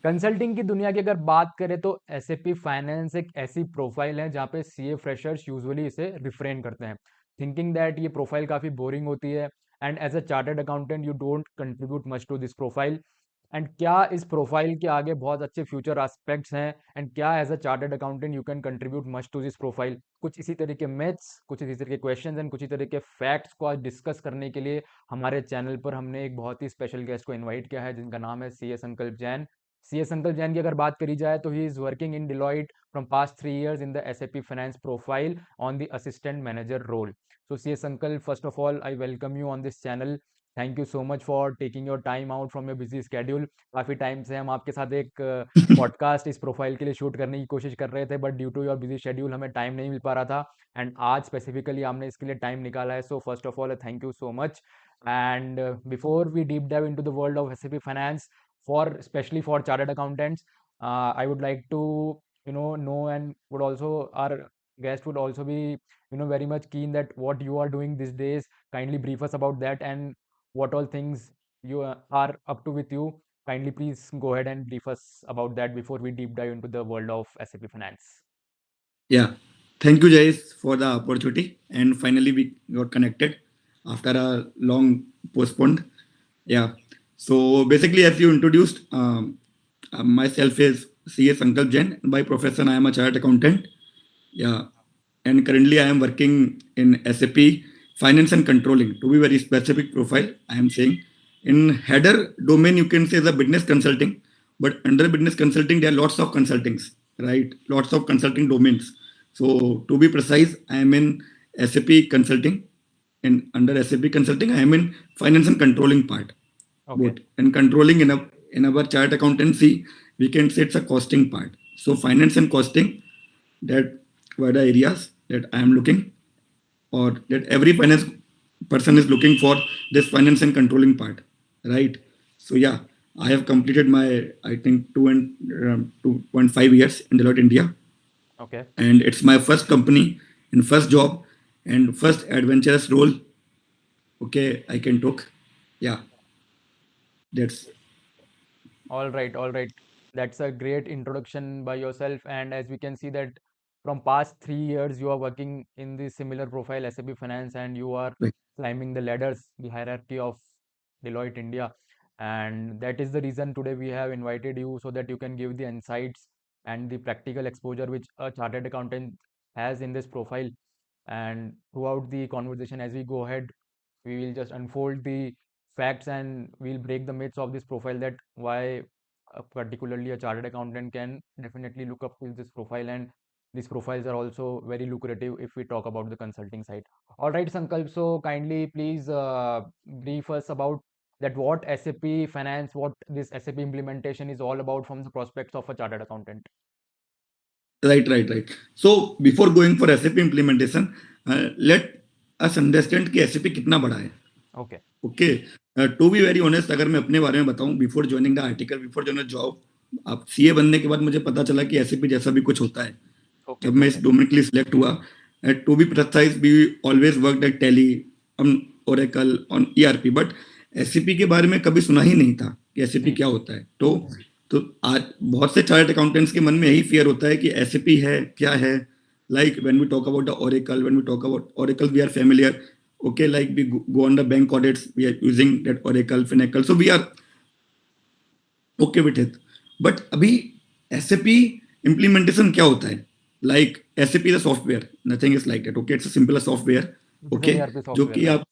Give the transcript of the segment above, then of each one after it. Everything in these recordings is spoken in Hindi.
कंसल्टिंग की दुनिया की अगर बात करें तो एसएपी फाइनेंस एक ऐसी प्रोफाइल है जहाँ पे सीए फ्रेशर्स यूजुअली इसे रिफ्रेन करते हैं, थिंकिंग दैट ये प्रोफाइल काफ़ी बोरिंग होती है and as a chartered accountant you don't contribute much to this profile. And क्या इस प्रोफाइल के आगे बहुत अच्छे फ्यूचर एस्पेक्ट्स हैं एंड क्या as a chartered accountant you can contribute much to this profile. कुछ इसी तरह के मैथ्स, कुछ इसी तरह के क्वेश्चंस एंड कुछ इसी तरह के फैक्ट्स को आज डिस्कस करने के लिए हमारे चैनल पर हमने एक बहुत ही स्पेशल गेस्ट को इनवाइट किया है जिनका नाम है सी एस संकल्प जैन। CS Uncle Jain की अगर बात करी जाए तो he is working in Deloitte from past 3 years in the SAP finance profile on the assistant manager role. So CS Uncle, first of all, I welcome you on this channel. Thank you so much for taking your time out from your busy schedule. काफ़ी टाइम से हम आपके साथ एक पॉडकास्ट इस प्रोफाइल के लिए शूट करने की कोशिश कर रहे थे but due to your busy schedule हमें टाइम नहीं मिल पा रहा था एंड आज स्पेसिफिकली हमने इसके लिए टाइम निकाला है। So first of all thank you so much. And before we deep dive into the world of SAP finance, for especially for chartered accountants, I would like to know and would also our guest would also be very much keen that what you are doing these days. Kindly brief us about that and what all things you are up to with you. Kindly please go ahead and brief us about that before we deep dive into the world of SAP finance. Yeah, thank you, Jais, for the opportunity. And finally, we got connected after a long postponed. Yeah. So basically, as you introduced, myself is CS Sankalp Jain. By profession, I am a chartered accountant. Yeah. And currently, I am working in SAP Finance and Controlling. To be very specific profile, I am saying in header domain, you can say the business consulting. But under business consulting, there are lots of consultings, right? Lots of consulting domains. So to be precise, I am in SAP consulting. And under SAP consulting, I am in finance and controlling part. Okay. Both. And controlling in our chart accountancy, we can say it's a costing part. So finance and costing, that were the areas that I am looking, or that every finance person is looking for, this finance and controlling part, right? So yeah, I have completed my, I think, 2.5 years in Deloitte India, Okay. and it's my first company and first job and first adventurous role. Okay, I can talk. Yeah, that's All right, all right. That's a great introduction by yourself. And as we can see that from past 3 years, you are working in the similar profile SAP Finance and you are right. climbing the ladders, the hierarchy of Deloitte India. And that is the reason today we have invited you so that you can give the insights and the practical exposure which a chartered accountant has in this profile. And throughout the conversation, as we go ahead, we will just unfold the facts and we'll break the myths of this profile that why particularly a chartered accountant can definitely look up to this profile and these profiles are also very lucrative if we talk about the consulting side. All right, Sankalp, so kindly please brief us about that what SAP finance, what this SAP implementation is all about from the prospects of a chartered accountant. Right. So before going for SAP implementation, let us understand कि SAP कितना बड़ा है. Okay. Okay, to be very honest, अगर मैं अपने बारे में बताऊं, before joining the article, before joining job, आप सीए बनने के बाद मुझे पता चला कि एसएपी जैसा भी कुछ होता है. Okay. जब मैं इस Okay. डोमेन के लिए सिलेक्ट हुआ, to be precise, we always work at Tally, on Oracle, on ERP, but SAP के बारे में कभी सुना ही नहीं था कि एसएपी जी. क्या होता है. तो आज बहुत से चार्टर्ड अकाउंटेंट्स के मन में यही फियर होता है कि एसएपी है क्या है. Like when we talk about the Oracle, when we talk about Oracle, we are familiar. Okay, like we go on the bank audits, we are using that Oracle, Finacle, so we are okay with it. But अभी SAP implementation क्या होता है? Like SAP is a software, nothing is like that. Okay, it's a simple software. It is an Okay, ERP जो software, कि right? आप,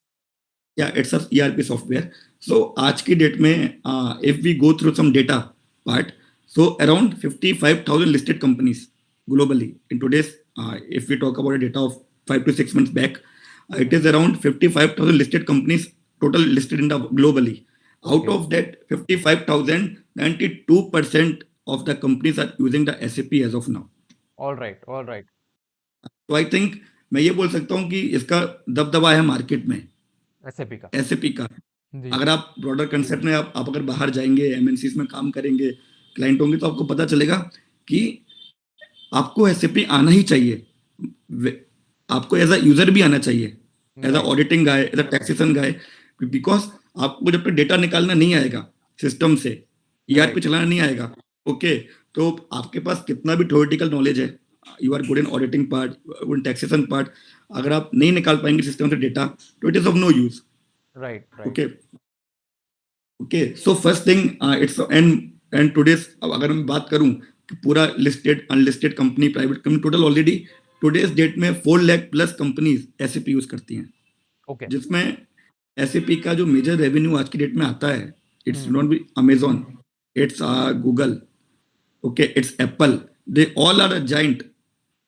yeah, it's a ERP software. So आज की डेट में if we go through some data part, so around 55,000 listed companies globally in today's, if we talk about a data of 5 to 6 months back, it is around 55,000 listed companies total listed in the globally. Out Okay. of that 55,000, 92% of the companies are using the SAP as of now. All right. All right. तो आई थिंक मैं ये बोल सकता हूँ कि इसका दबदबा है मार्केट में SAP का. एसएपी का. जी. अगर आप ब्रॉडर कंसेप्ट में आप अगर बाहर जाएंगे, एमएनसीज में काम करेंगे, क्लाइंट होंगे, तो आपको पता चलेगा कि आपको एसएपी आना ही चाहिए. आपको एज अ यूजर भी आना चाहिए, as a Right. Auditing guy, as a taxation guy, because आपको जब तक डेटा निकालना नहीं आएगा सिस्टम से, ईआरपी Right. चलाना नहीं आएगा, ओके, तो आपके पास कितना भी थ्योरेटिकल नॉलेज है, you are good in auditing part, in taxation part, अगर आप नहीं निकाल पाएंगे सिस्टम से डेटा, तो it is of no use. Right, right. Okay. Okay, so first thing it's and today's, अगर मैं बात करूं कि पूरा listed unlisted company private company total already today's date में 4 lakh plus companies SAP use करती हैं, ओके. जिसमें एसएपी का जो मेजर रेवेन्यू आज की डेट में आता है, it's hmm. Not be Amazon, it's Google, okay, it's Apple, they all are a giant,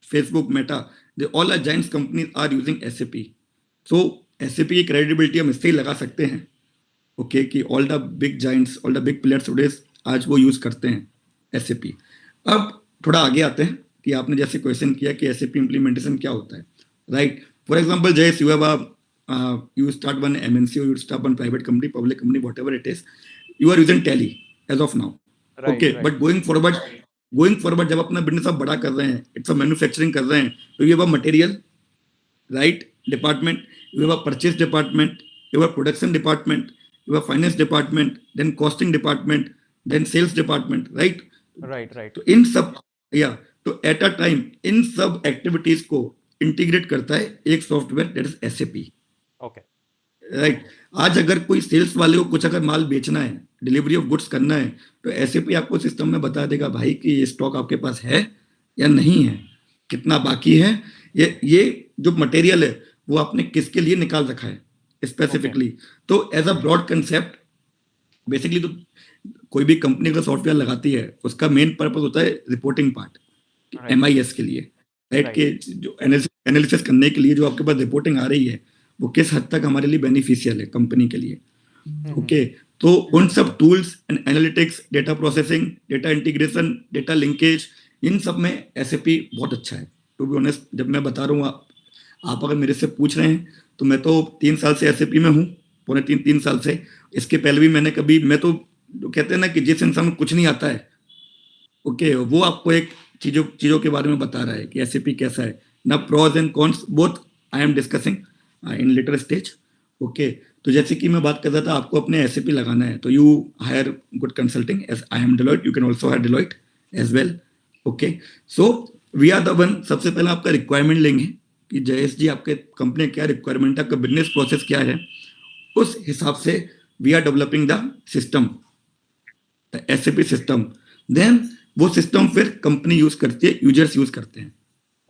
Facebook, Meta, they all are giants companies are using SAP. So SAP की credibility हम इससे ही लगा सकते हैं, ओके, कि all the big Giants, all the big players today आज वो यूज करते हैं SAP. अब थोड़ा आगे आते हैं कि आपने जैसे क्वेश्चन किया कि SAP इम्प्लीमेंटेशन क्या होता है, right. For example JAYS, you have you start one MNC or you start one private company, public company, whatever it is, you are using Tally as of now. Right, okay, right. But going forward जब अपना बिजनेस आप बड़ा कर रहे हैं, इट्स अ मैन्युफैक्चरिंग कर रहे हैं, तो ये material right department, you have purchase department, you have production department, you have finance department, then costing department, then sales department, right. Right, right. तो इन सब, या तो एट अ टाइम इन सब एक्टिविटीज को इंटीग्रेट करता है एक software, that is SAP, okay. Right. आज अगर कोई सेल्स वाले को कुछ अगर माल बेचना है, डिलीवरी ऑफ गुड्स करना है, तो एसएपी आपको सिस्टम में बता देगा भाई कि ये स्टॉक आपके पास है या नहीं है, कितना बाकी है, ये जो मटेरियल है वो आपने किसके लिए निकाल रखा है स्पेसिफिकली. तो as a broad concept, basically तो कोई भी कंपनी का सॉफ्टवेयर लगाती है, उसका मेन पर्पस होता है रिपोर्टिंग पार्ट, राइट, एमआईएस के लिए, राइट, राइट. के जो एनालिसिस करने के लिए जो आपके पास रिपोर्टिंग आ रही है, वो किस हद तक हमारे लिए बेनिफिशियल है कंपनी के लिए. हम्म. ओके, तो उन सब tools and analytics, data processing, data integration, data linkage, इन सब में एसएपी बहुत अच्छा है. टू बी ऑनेस्ट, जब मैं बता रहा हूँ, आप अगर मेरे से पूछ रहे हैं, तो मैं तो 3 साल से एसएपी में हूँ, पौने तीन साल से. इसके पहले भी मैं तो जो कहते हैं ना कि जिस इंसान को कुछ नहीं आता है, ओके, वो आपको एक चीजों के बारे में बता रहा है कि एसएपी कैसा है ना. Pros and cons both I am discussing in later stage. Okay, तो जैसे कि मैं बात कर रहा था, आपको अपने एसएपी लगाना है, तो you hire good consulting, as I am Deloitte, you can also hire Deloitte as well. Okay, so we are the one. सबसे पहले आपका रिक्वायरमेंट लेंगे कि जयेश जी आपके कंपनी क्या रिक्वायरमेंट है, आपका बिजनेस प्रोसेस क्या है, उस हिसाब से we are developing the system, SAP system. Then वो सिस्टम फिर कंपनी यूज करती है, यूजर्स यूज करते हैं.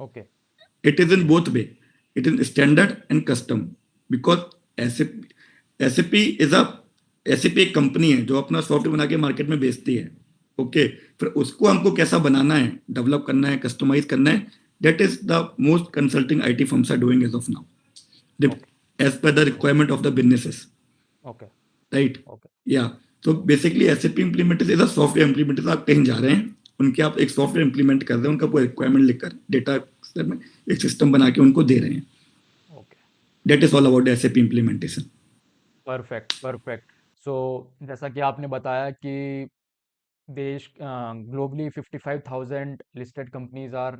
Okay. It is in both way, it is standard and custom, because SAP is a SAP एक कंपनी है जो अपना सॉफ्टवेयर बना के मार्केट में बेचती है. ओके, फिर उसको हमको कैसा बनाना है, डेवलप करना है, कस्टमाइज करना है, that is the most consulting IT firms are doing as of now, as पर the requirement of the businesses, okay. Right. Okay. या तो basically SAP implementation is a software implementation. आप कहीं जा रहे हैं, उनके आप एक सॉफ्टवेयर इंप्लीमेंट कर रहे हैं, उनका पूरा रिक्वायरमेंट लिखकर डेटा में एक सिस्टम बना के उनको दे रहे हैं. Okay. That is all about SAP implementation. Perfect, perfect. So जैसा कि आपने बताया कि देश globally 55,000 listed companies are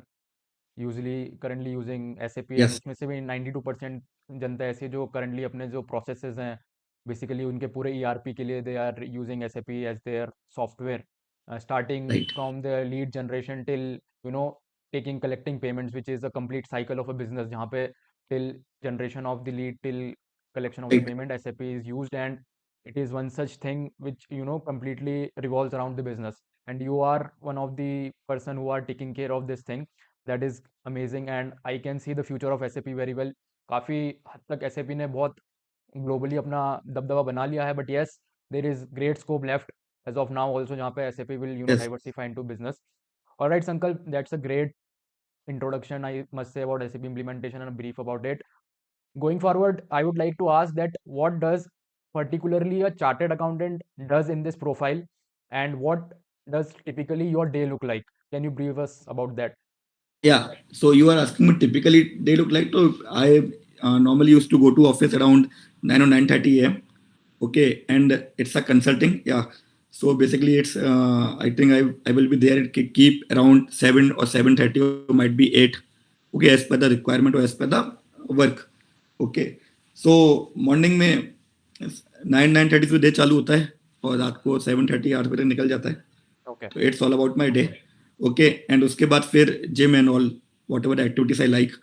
usually currently using SAP, and yes, उसमें से भी 92% जनता ऐसी है जो करंटली अपने जो प्रोसेसेस हैं बेसिकली उनके पूरे ईआरपी के लिए they are using SAP as their software, starting right, from the lead generation till you know taking collecting payments which is a complete cycle of a business, जहाँ पे till generation of the lead till collection of the right, payment SAP is used, and it is one such thing which completely revolves around the business, and you are one of the person who are taking care of this thing. That is amazing, and I can see the future of SAP very well. काफ़ी हद तक SAP ने बहुत ग्लोबली अपना दबदबा बना लिया है, but yes there is great scope left as of now also, जहाँ पे SAP will yes. Diversify into business. Alright Sankalp, that's a great introduction I must say about SAP implementation and a brief about it. Going forward, I would like to ask that what does particularly a chartered accountant does in this profile, and what does typically your day look like? Can you brief us about that? Yeah, so you are asking me typically they look like. So I normally used to go to office around 9 or 9:30 a.m. Okay, and it's a consulting. Yeah, so basically it's I think I will be there at keep around 7 or 7:30, or might be 8. Okay, as per the requirement or as per the work. Okay, so morning में 9-9:30 से डे चालू होता है और रात को 7:30 8 बजे निकल जाता है. ओके। तो it's all about my day. Okay, and उसके बाद फिर gym and all what ever activities I like.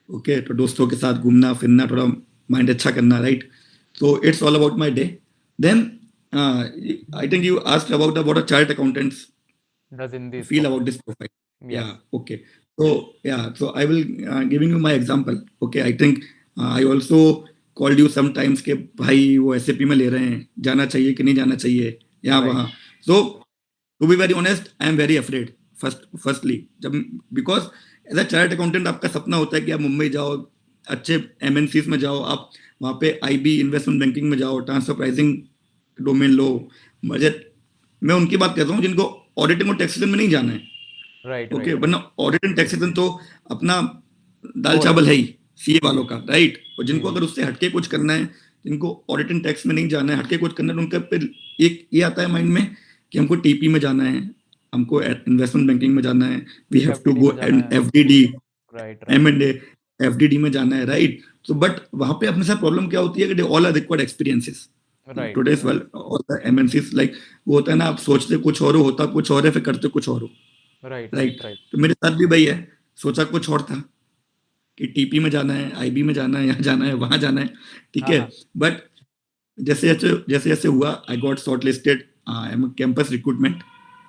Okay, तो दोस्तों के साथ घूमना फिरना, थोड़ा माइंड अच्छा करना, right. So it's all about my day. Then I think you asked about a chart accountants Does in this feel profile. about this profile. Yes. Yeah, okay. So, yeah, so I will giving you my example. Okay, I think I also called you sometimes कि भाई वो एसएपी में ले रहे हैं, जाना चाहिए कि नहीं जाना चाहिए यहाँ Right. वहाँ। So, to be very honest, I am very afraid. Firstly, जब because as a chart accountant आपका सपना होता है कि आप मुंबई जाओ, अच्छे एमएनसीज में जाओ, आप वहाँ पे आईबी इन्वेस्टमेंट बैंकिंग में जाओ, ट्रांसफर प्राइसिंग डोमेन लो। मुझे, मैं उनकी बात कर रहा हूँ जिनको ऑडिटिंग और टैक्सेशन में नहीं जाना है। Right. Okay, Right. वरना ऑडिट एंड टैक्सेशन तो अपना दाल गोल है। चावल है ही सीए वालों का, राइट। और जी जिनको जी। अगर उससे हटके कुछ करना है, जिनको ऑडिट एंड टैक्स में नहीं जाना है, हटके कुछ करना है, तो उनका फिर एक ये आता है माइंड में कि हमको टीपी में जाना है, हमको इन्वेस्टमेंट बैंकिंग में जाना है, we have to FDD go में जाना है। FDD, right right. M and A, FDD में जाना है, राइट। सो बट वहां पे अपने साथ प्रॉब्लम क्या होती है कि they all are required experiences right today's world, all the MNCs like वो होता है ना, आप सोचते कुछ और हो, होता कुछ और है, फिर करते कुछ और हो, राइट राइट। Right right. तो मेरे साथ भी भाई है, सोचा कुछ और था कि टीपी में जाना है, आईबी में जाना है, यहाँ जाना है, वहां जाना है, ठीक हाँ है। हाँ। बट जैसे जैसे हुआ, I got short listed, I am campus recruitment,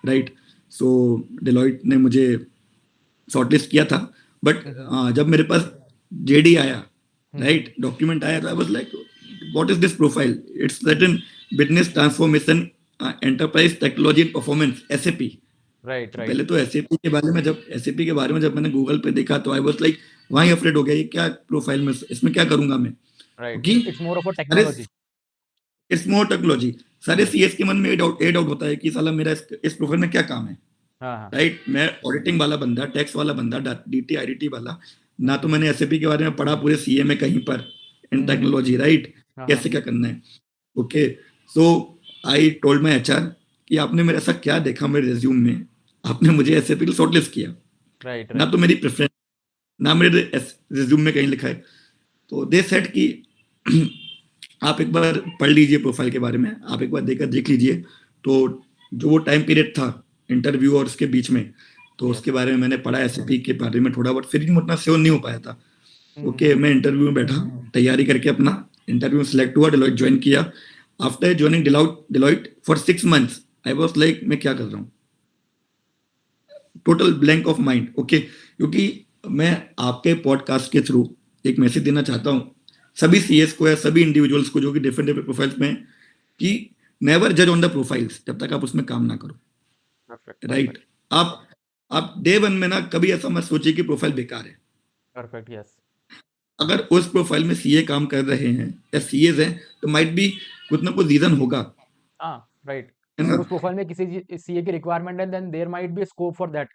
right. So Deloitte ने मुझे शॉर्टलिस्ट किया था। बट जब मेरे पास जेडी आया, राइट, डॉक्यूमेंट आया, तो I was like what is this profile, it's certain business transformation enterprise technology performance SAP. Right तो राइट पहले तो एसएपी के बारे में जब मैंने गूगल पे देखा, तो आई वाज लाइक वहीं अफ्रेड हो गया, ये क्या प्रोफाइल में, इसमें क्या करूंगा मैं, राइट। क्योंकि इट्स मोर ऑफ अ सारे, टेक्नोलॉजी। इट्स मोर टेक्नोलॉजी, सारे यस। सीएस के मन में ए डाउट होता है कि साला मेरा इस प्रोफाइल में क्या काम है, हाँ हाँ। राइट। मैं ऑडिटिंग वाला बंदा, टैक्स वाला बंदा, डीटी आईडीटी वाला, ना तो मैंने एसएपी के बारे में पढ़ा पूरे सीए में कहीं पर, इन टेक्नोलॉजी, राइट, हाँ हाँ। कैसे क्या करना है। Okay, so I told my HR कि आपने मेरा ऐसा क्या देखा मेरे रिज्यूम में, आपने मुझे एसएपी के शॉर्टलिस्ट किया, राइट ना राइट। तो मेरी प्रेफरेंस, ना मेरे रिज्यूम में कहीं लिखा है। तो दे सेड कि आप एक बार पढ़ लीजिए प्रोफाइल के बारे में, आप एक बार देख लीजिए। तो जो वो टाइम पीरियड था इंटरव्यू और उसके बीच में, तो यस। उसके बारे में मैंने पढ़ा, एसएपी के बारे में थोड़ा बहुत, फिर भी उतना श्योर नहीं हो पाया था। ओके, मैं इंटरव्यू में बैठा, तैयारी करके अपना इंटरव्यू सेलेक्ट हुआ, डिलॉयट ज्वाइन किया। After joining Deloitte for 6 months, I was like मैं क्या कर रहा हूँ, total blank of mind. Okay, क्योंकि मैं आपके पॉडकास्ट के थ्रू एक मैसेज देना चाहता हूँ सभी सीएस को या सभी इंडिविजुअल्स को जो कि डिफरेंट डिफरेंट प्रोफाइल्स में हैं, कि नेवर जज ऑन द प्रोफाइल्स जब तक आप उसमें काम ना करो, परफेक्ट राइट। परफेक्ट आप डे वन में ना कभी ऐसा मत सोचिए कि प्रोफाइल बेकार है। परफेक्ट। यस। अगर उस प्रोफाइल में सीए काम कर रहे हैं या सीएस हैं, तो माइट बी कुछ ना कुछ रीजन होगा, हाँ राइट। है ना। अगर उस प्रोफाइल में किसी सीए की रिक्वायरमेंट है, then there might be scope for that.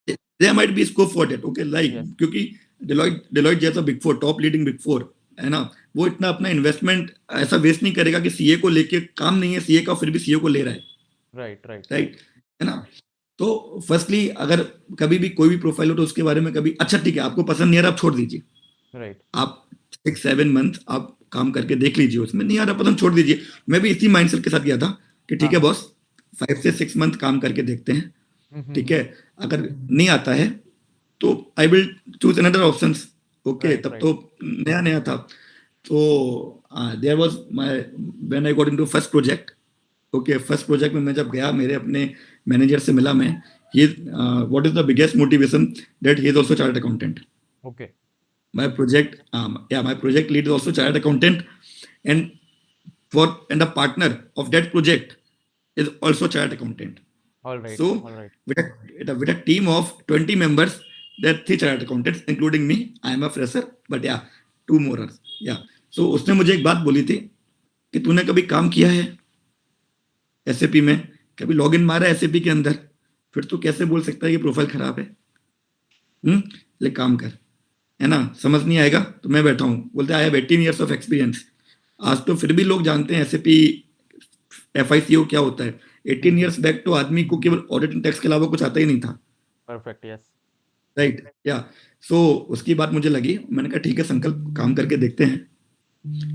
There might be scope for that, okay, like yes. क्योंकि डिलॉयट जैसा big four, top leading big four, है ना, वो इतना अपना इन्वेस्टमेंट ऐसा वेस्ट नहीं करेगा कि सीए को लेके काम नहीं है सीए का, फिर भी सीए को ले रहा है, राइट राइट राइट, है ना। तो फर्स्टली अगर कभी भी कोई भी प्रोफाइल हो तो उसके बारे में कभी, अच्छा ठीक है आपको पसंद नहीं आ रहा, आप छोड़ दीजिए। राइट। आप 6-7 मंथ आप काम करके देख लीजिए, उसमें नहीं आ रहा पसंद, छोड़ दीजिए। मैं भी इसी माइंडसेट के साथ गया था कि ठीक है हाँ। बॉस, 5 से 6 मंथ काम करके देखते हैं, ठीक है, अगर नहीं आता है तो I will choose another options. Okay, right तब राइट। तो नया नया था। तो there was my when I got into first project. Okay, first project में मैं जब गया, मेरे अपने मैनेजर से मिला मैं, ये what is the biggest motivation that he is also chartered accountant. Okay. My project lead is also chartered accountant, and the partner of that project is also chartered accountant. All right So all right. with a team of 20 members, there are 3 chartered accountants, including me. I am a fresher, but yeah, 2 more. Yeah. So उसने मुझे एक बात बोली थी कि तूने कभी काम किया है एसएपी में, कभी लॉगिन मारा है एसएपी के अंदर, फिर तू कैसे बोल सकता है कि प्रोफाइल खराब है। ले काम कर, है ना, समझ नहीं आएगा तो मैं बैठा हूँ। बोलते I have 18 years of experience. आज तो फिर भी लोग जानते हैं एसएपी एफआईसीओ क्या होता है। 18 years बैक तो आदमी को केवल ऑडिट एंड टैक्स के अलावा कुछ आता ही नहीं था, परफेक्ट। यस। राइट, या। सो उसकी बात मुझे लगी, मैंने कहा ठीक है संकल्प, काम करके देखते हैं,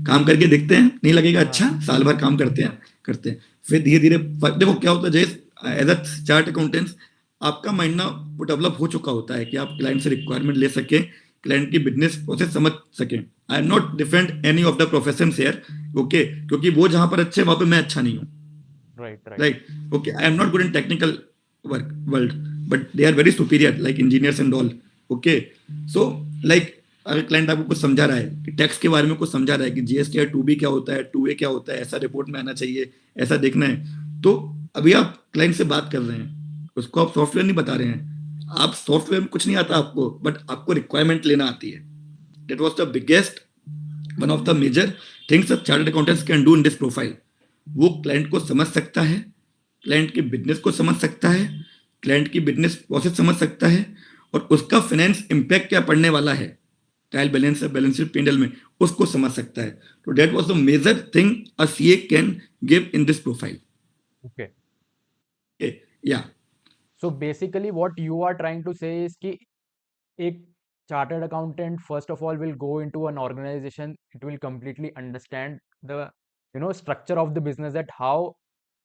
काम करके देखते हैं, नहीं लगेगा अच्छा, साल भर काम करते हैं, फिर धीरे धीरे देखो क्या होता है जय, एज अ चार्ट अकाउंटेंट्स आपका माइंड ना वो डेवलप हो चुका होता है कि आप क्लाइंट से रिक्वायरमेंट ले सके, क्लाइंट की बिजनेस प्रोसेस समझ सके। I am not defend any of the profession here, okay, क्योंकि वो जहां पर अच्छे वहां पे मैं अच्छा नहीं हूँ, right, right. right? Okay, I am not good in technical world, but they are very superior, like engineers and all. Okay, so like अगर क्लाइंट आपको कुछ समझा रहा है कि टैक्स के बारे में कुछ समझा रहा है कि जीएसटी या 2B क्या होता है, 2A क्या होता है, ऐसा रिपोर्ट में आना चाहिए, ऐसा देखना है, तो अभी आप क्लाइंट से बात कर रहे हैं, उसको आप सॉफ्टवेयर नहीं बता रहे हैं, आप सॉफ्टवेयर में कुछ नहीं आता आपको, बट आपको रिक्वायरमेंट लेना आती है। That was the biggest one of the major things that chartered accountants can do in this profile. वो क्लाइंट को समझ सकता है, क्लाइंट के बिजनेस को समझ सकता है, क्लाइंट की बिजनेस प्रोसेस समझ सकता है, और उसका फाइनेंस इम्पैक्ट क्या पड़ने वाला है ट्रायल बैलेंस या बैलेंस शीट पेंडल में, उसको समझ सकता है। तो that was the major thing a CA can give in this profile. Okay. या so basically what you are trying to say is कि एक chartered accountant first of all will go into an organization. It will completely understand the structure of the business, that how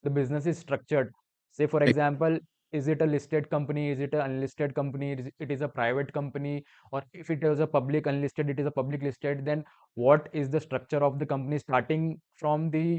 the business is structured. Say for example, is it a listed company, is it an unlisted company, it is a private company, or if it is a public unlisted, it is a public listed, then what is the structure of the company starting from the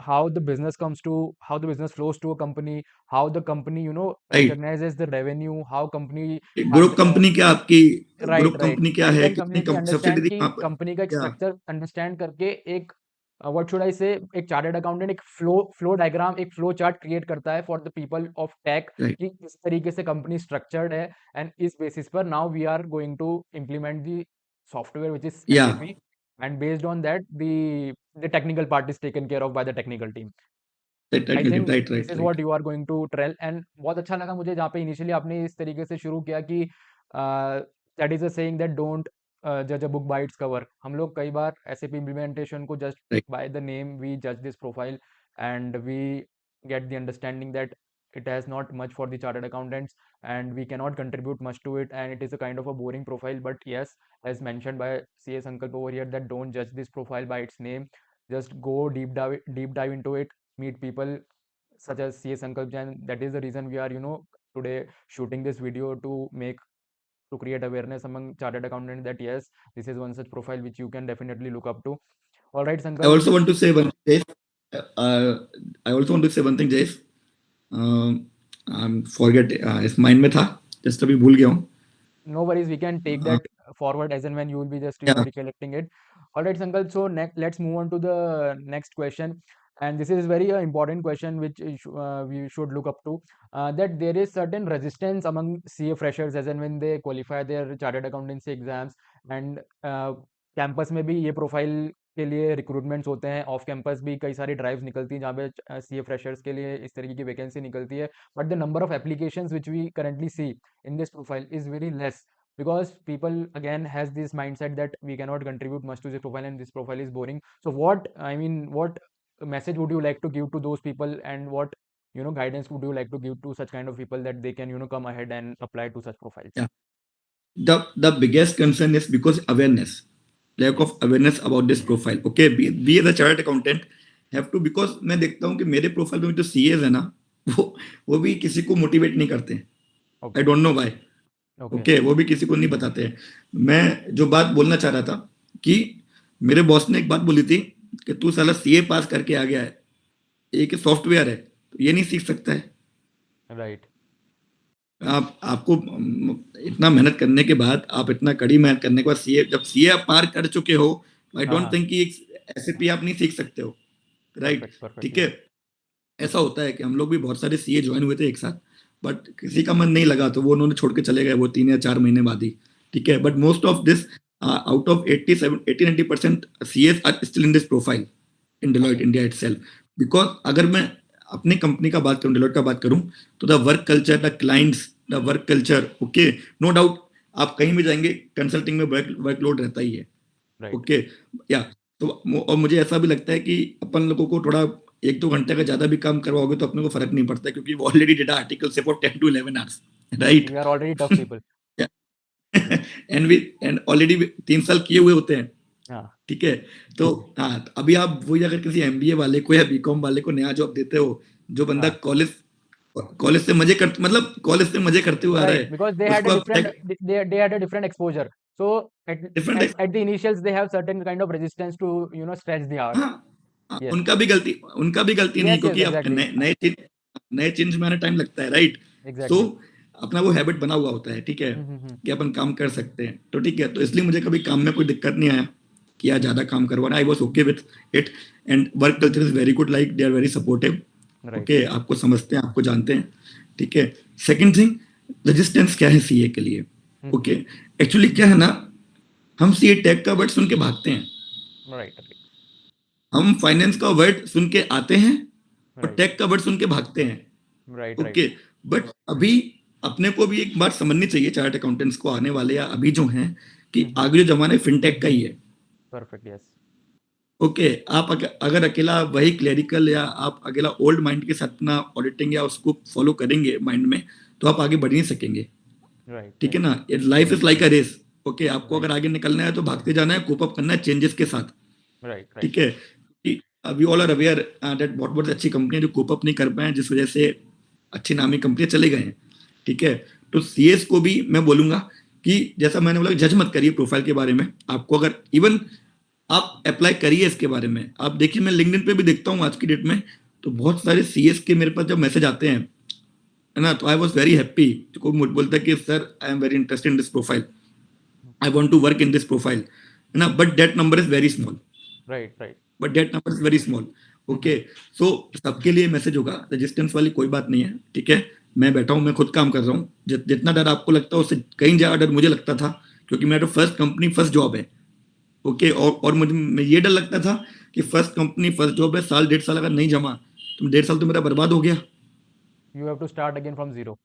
how the business comes to, how the business flows to a company, how the company right, recognizes the revenue, how company group has company क्या आपकी, राइट, ग्रुप राइट। कंपनी क्या एंड है, देन कितनी कंप्लीटली अंडरस्टैंड सब्सिडरी कि कहाँ पर, कंपनी का एक क्या। स्ट्रक्चर अंडरस्टैंड करके एक व्हाट शुड आई से, एक चार्टर्ड अकाउंटेंट एक फ्लो डायग्राम, एक फ्लो चार्ट क्रिएट करता है for the people of tech, right, कि किस तरीके से कंपनी स्ट्रक्चर्ड है, एंड इस बेसिस पर now we are going to implement the software which is या SAP, and based on that the technical part is taken care of by the technical team. Right, I think right, this right, is right. What you are going to trail, and बहुत अच्छा लगा मुझे जहाँ पे इनिशियली आपने इस तरीके से शुरू किया कि that is a saying that don't जज a book by its cover. हम लोग कई बार एसएपी इम्प्लीमेंटेशन को just right, by the name we जज this profile, and we get the understanding that it has not much for the chartered accountants, and we cannot contribute much to it, and it is a kind of a boring profile. But yes, as mentioned by CS Sankalp over here, that don't judge this profile by its name, just go deep dive into it, meet people such as CS Sankalp Jain. That is the reason we are today shooting this video, to create awareness among chartered accountants that yes, this is one such profile which you can definitely look up to. All right, I Sankalp. also want to say one thing, uh, I also want to say one thing, Jayesh. Forget इस माइंड में था, जस्ट अभी भूल गया हूँ। No worries, we can take that forward as and when you will be just या recollecting it. All right, Sankalp. So next, let's move on to the next question, and this is very important question which we should look up to. That there is certain resistance among CA freshers as and when they qualify their chartered accountancy exams, and campus में भी ये profile के लिए रिक्रूटमेंट्स होते हैं, ऑफ कैंपस भी कई सारी ड्राइव्स निकलती हैं जहाँ पे सीए फ्रेशर्स के लिए इस तरीके की वैकेंसी निकलती है, but the number of applications which we currently see in this profile is very less, because people again has this mindset that we cannot contribute much to this profile and this profile is boring. So what message would you like to give to those people, and what guidance would you like to give to such kind of people that they can come ahead and apply to such profiles? the biggest concern is because awareness, lack of awareness about this profile. Okay, we as a chartered accountant have to, because मैं देखता हूँ कि मेरे प्रोफाइल में जो सीएस है ना, वो भी किसी को मोटिवेट नहीं करते हैं। आई Okay. Don't know why. Okay. Okay, वो भी किसी को नहीं बताते हैं। मैं जो बात बोलना चाह रहा था कि मेरे बॉस ने एक बात बोली थी कि तू साला सीए पास करके आ गया है, एक सॉफ्टवेयर है, तो ये नहीं सीख सकता है। Right. आपको इतना मेहनत करने के बाद, आप इतना कड़ी मेहनत करने के बाद सीए, जब सीए आप पार कर चुके हो, आई हाँ, डोंट हाँ। थिंक कि एक एसएपी आप नहीं सीख सकते हो, राइट? Perfect, perfect, ठीक yeah. है, ऐसा होता है कि हम लोग भी बहुत सारे सीए ज्वाइन हुए थे एक साथ, बट किसी का मन नहीं लगा तो वो उन्होंने छोड़ के चले गए, वो 3 या 4 महीने बाद ही। ठीक है, but most of this, out of 80-90% CAs are still in this profile in Deloitte Okay. India itself. Because अगर मैं अपनी कंपनी का बात करूं, डिलॉयट का बात करूं, तो the work culture, the clients, the work culture, okay, no doubt आप कहीं भी जाएंगे कंसल्टिंग में वर्कलोड रहता ही है। Right. ओके, या तो और मुझे ऐसा भी लगता है कि अपन लोगों को थोड़ा 1-2 घंटे का ज्यादा भी काम करवाओगे तो अपने को फर्क नहीं पड़ता है, क्योंकि वो ऑलरेडी डेटा आर्टिकल से for 10 to 11 hours, right? We are already tough people. And already 3 साल किए हुए होते हैं। हाँ. ठीक है, तो हाँ, अभी आप वही अगर किसी एमबीए वाले को या बीकॉम वाले को नया जॉब देते हो, जो बंदा हाँ. कॉलेज कॉलेज से मजे कर मतलब कॉलेज से मजे करते हुए आ रहा Right, है, because उसको आप they had a different exposure. So different. at the initials they have certain kind of resistance to stretch the hours. हाँ, Yes. उनका भी गलती नहीं, Yes, yes, क्योंकि आप exactly. नए चेंज में आने टाइम लगता है, राइट। सो Exactly. अपना वो हैबिट बना हुआ होता है, ठीक है, Hmm. कि अपन काम कर सकते हैं, तो ठीक है, तो इसलिए मुझे कभी काम में कोई दिक्कत नहीं आया कि यार ज्यादा काम करवाना। I was okay with it. And work culture is very good, like they are very supportive. Right. Okay, आपको समझते हैं, आपको जानते हैं, ठीक है। सेकेंड थिंग, रेजिस्टेंस क्या है सीए के लिए। Hmm. ओके, एक्चुअली क्या है ना, हम सीए टेक का वर्ड सुन के भागते हैं, Right, right, हम फाइनेंस का वर्ड सुन के आते हैं और right, टेक का वर्ड सुन के भागते हैं। right, right. ओके, बट अभी अपने को भी एक बात समझनी चाहिए चार्ट अकाउंटेंट्स को, आने वाले या अभी जो हैं, कि Hmm. आगे जो जमाना है फिनटेक का ही है। Perfect, yes. ओके, आप अगर अकेला वही क्लेरिकल या आप अकेला ओल्ड माइंड के साथ अपना ऑडिटिंग या उसको फॉलो करेंगे माइंड में, तो आप आगे बढ़ नहीं सकेंगे, Right, ठीक है right, ना। Life is like a race. Okay, आपको right, अगर आगे निकलना है तो भागते जाना है, कोप अप करना है चेंजेस के साथ, right, right. ठीक है। We all are aware that बहुत बहुत अच्छी कंपनियां जो कोप अप नहीं कर पाए, जिस वजह से अच्छी नामी कंपनियां चले गए हैं, ठीक है। तो सीएस को भी मैं बोलूंगा कि जैसा मैंने बोला, जज मत करिए प्रोफाइल के बारे में। आपको अगर इवन आप अप्लाई करिए इसके बारे में, आप देखिए, मैं लिंक्डइन पे भी देखता हूँ आज की डेट में, तो बहुत सारे सीएस के मेरे पास जब मैसेज आते हैं, है ना, तो आई वॉज वेरी हैप्पी। कोई मुझे बोलता है कि sir I am very interested in this profile, I want to work in this profile, है ना, but that number is very small, Right, right. But that number is very small. Okay, Hmm. So सबके लिए मैसेज होगा, रेजिस्टेंस वाली कोई बात नहीं है, ठीक है। मैं बैठा हूँ, मैं खुद काम कर रहा हूँ, जितना डर आपको लगता है उससे कहीं ज्यादा डर मुझे लगता था, क्योंकि मेरा फर्स्ट कंपनी फर्स्ट जॉब है। ओके, और मुझे ये डर लगता था कि फर्स्ट कंपनी फर्स्ट जॉब है, साल 1.5 साल अगर नहीं जमा तो 1.5 साल तो मेरा बर्बाद हो गया, You have to start again from zero.